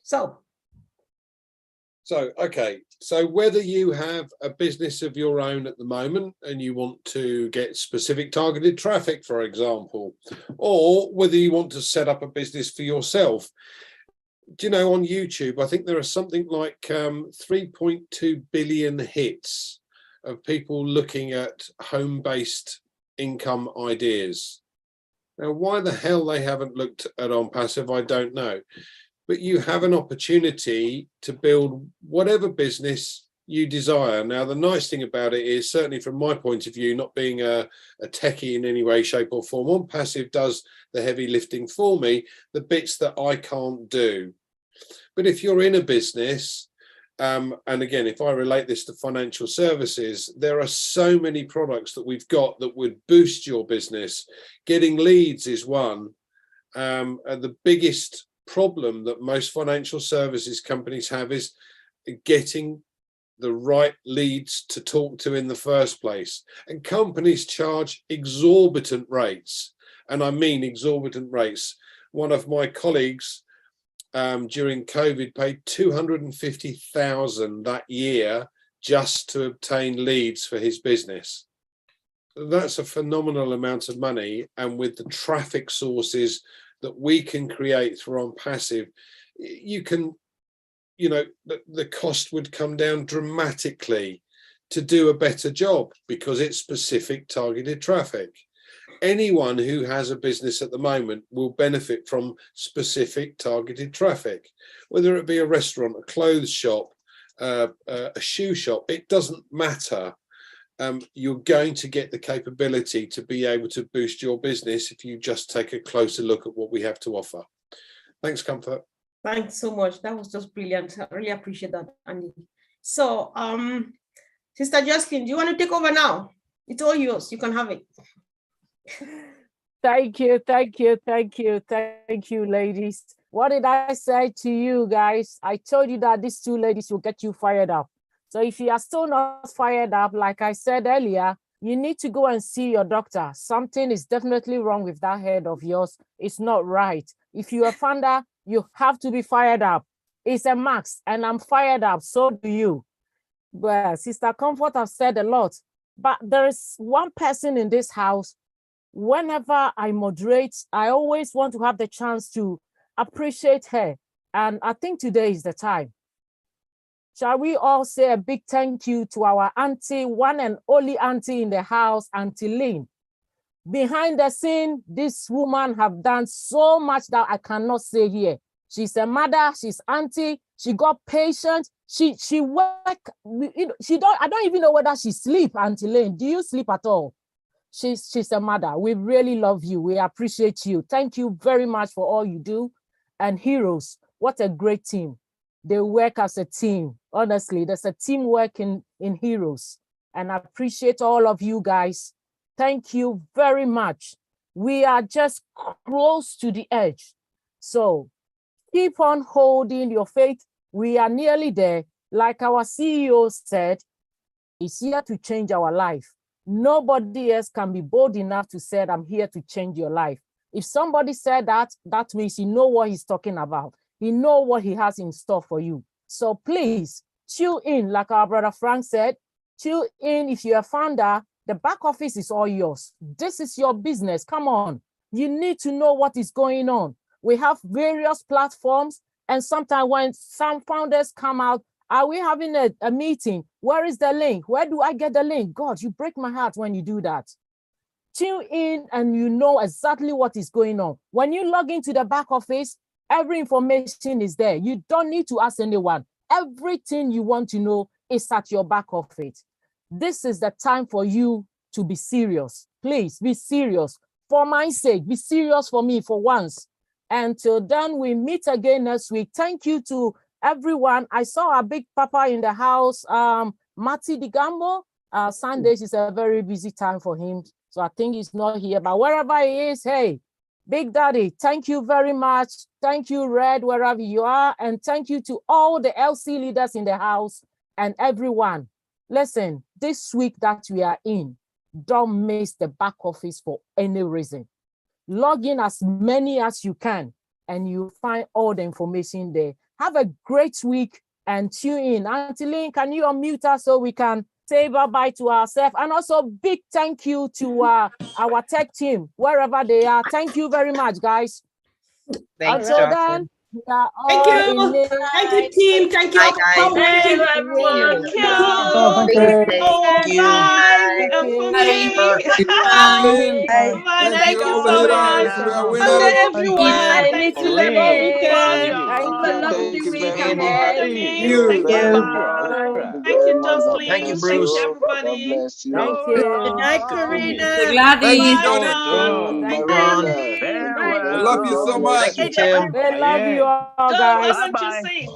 So, okay. So whether you have a business of your own at the moment and you want to get specific targeted traffic, for example, or whether you want to set up a business for yourself, do you know, on YouTube, I think there are something like 3.2 billion hits of people looking at home-based income ideas. Now, why the hell they haven't looked at OnPassive, I don't know. But you have an opportunity to build whatever business you desire. Now, the nice thing about it is, certainly from my point of view, not being a techie in any way, shape or form, OnPassive does the heavy lifting for me, the bits that I can't do. But if you're in a business, and again, if I relate this to financial services, there are so many products that we've got that would boost your business. Getting leads is one. And the biggest problem that most financial services companies have is getting the right leads to talk to in the first place. And companies charge exorbitant rates. And I mean exorbitant rates. One of my colleagues during COVID paid $250,000 that year just to obtain leads for his business. That's a phenomenal amount of money, and with the traffic sources that we can create through OnPassive, you can, you know, the cost would come down dramatically to do a better job because it's specific targeted traffic. Anyone who has a business at the moment will benefit from specific targeted traffic, whether it be a restaurant, a clothes shop, a shoe shop, it doesn't matter. You're going to get the capability to be able to boost your business if you just take a closer look at what we have to offer. Thanks, Comfort. Thanks so much. That was just brilliant. I really appreciate that, Andy. So, Sister Jocelyn, do you want to take over now? It's all yours. You can have it. Thank you, ladies. What did I say to you guys? I told you that these two ladies will get you fired up. So if you are still not fired up, like I said earlier, you need to go and see your doctor. Something is definitely wrong with that head of yours. It's not right. If you're a founder, you have to be fired up. It's a max, and I'm fired up. So do you. Well, Sister Comfort have said a lot, but there is one person in this house. Whenever I moderate, I always want to have the chance to appreciate her. And I think today is the time. Shall we all say a big thank you to our auntie, one and only auntie in the house, Auntie Lynn. Behind the scene, this woman have done so much that I cannot say here. She's a mother, she's auntie, she got patient, she work, I don't even know whether she sleep, Auntie Lynn. Do you sleep at all? She's a mother. We really love you. We appreciate you. Thank you very much for all you do. And Heroes, what a great team. They work as a team. Honestly, there's a teamwork in Heroes. And I appreciate all of you guys. Thank you very much. We are just close to the edge. So keep on holding your faith. We are nearly there. Like our CEO said, it's here to change our life. Nobody else can be bold enough to say, I'm here to change your life. If somebody said that, that means he knows what he's talking about. He knows what he has in store for you. So please, tune in, like our brother Frank said, tune in. If you're a founder, the back office is all yours. This is your business. Come on. You need to know what is going on. We have various platforms, and sometimes when some founders come out, are we having a meeting? Where is the link? Where do I get the link? God, you break my heart when you do that. Tune in and you know exactly what is going on. When you log into the back office, every information is there. You don't need to ask anyone. Everything you want to know is at your back office. This is the time for you to be serious. Please be serious. For my sake, be serious for me for once. Until then, we meet again next week. Thank you to everyone. I saw a big papa in the house, Mati Digambo. Sundays is a very busy time for him. So I think he's not here, but wherever he is, hey, Big Daddy, thank you very much. Thank you, Red, wherever you are. And thank you to all the LC leaders in the house and everyone. Listen, this week that we are in, don't miss the back office for any reason. Log in as many as you can, and you find all the information there. Have a great week and tune in. Auntie Lynn, can you unmute us so we can say bye-bye to ourselves? And also big thank you to our tech team, wherever they are. Thank you very much, guys. Thanks, Until Jocelyn. then, We are Thank all you. innate. Thank you, team. Thank you, Bye, Uncle guys. Comfort Thank team. you, everyone. Winning. Thank you. Good. Oh, Thank you. bye. Thank And for you. me. Bye. Bye. Thank Thank you, you our so winners. much. We are Sunday, winners. everyone. Bye, Thank little you, Lebo. everyone. Have Have a a lovely lovely week weekend, ahead. everybody. You. Thank you so You. much. You. Thank you, Thank you, Jocelyn. Thank you, Bruce. everybody. Thank So Good you. night, long. So Karina. Thank you, Gladys. Bye Johnny. Thank you. now. Thank Bye, Ron. you. Andy. Bye, I love you so Joe. much. Thank you, Tim. We love you all, Joe, why guys. don't you sing?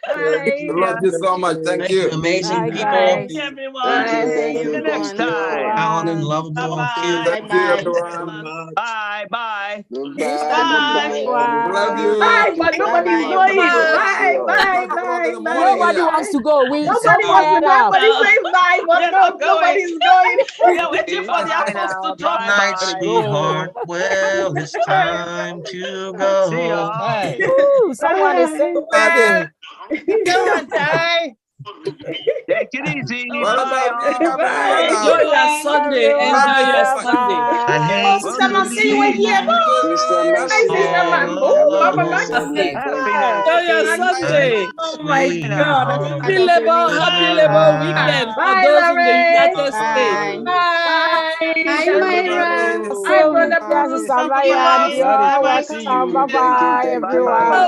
I Bye. love you so much. Thank Thank you, you. amazing Bye, people. Thank guys. you, everyone. Bye. See you next Bye. time. Talented, Bye. lovable, and Bye-bye. cute. Thank you, Bye-bye. everyone. Bye. Bye. Mr. Bye. Love Bye. you. Bye, but Bye nobody's bye, going. everyone. Bye, 8 bye, o'clock in bye, the morning bye, Nobody here. wants bye. to go. We so Nobody wants to fired go. up. Everybody says bye, but We're no, not going. nobody's going. We are waiting for the Bye apostle now. to drop Good Bye night, by. bye. sweetheart. Well, it's time to See go. y'all. Ooh, someone is saying Bye. wedding. Go on, Ty. Take it easy. What Bye about me, all. Gabriela, Bye. now? Enjoy your Bye, Sunday. Love Enjoy you your so everyone. much. Sunday. I Oh, Bye. hate Sister to Nancy, you were here. leave Bye. Hi, Sister Man. all Oh, Mama alone. Maxine. Good Happy night. Enjoy your Nancy. My Sunday. Oh my God. At the sweetheart. end of the week. Happy Labor Goodbye. weekend for Bye, those in the Larry. United States. Bye. Bye. Bye. Hi, Thank Myra. you. Hi, So, Brother yes, Bruce. Sister Uncle Marian, Miles. you're Daddy, Bye all good to bye, see Sister welcome. you. Bye Judy. bye, Bye bye. everyone.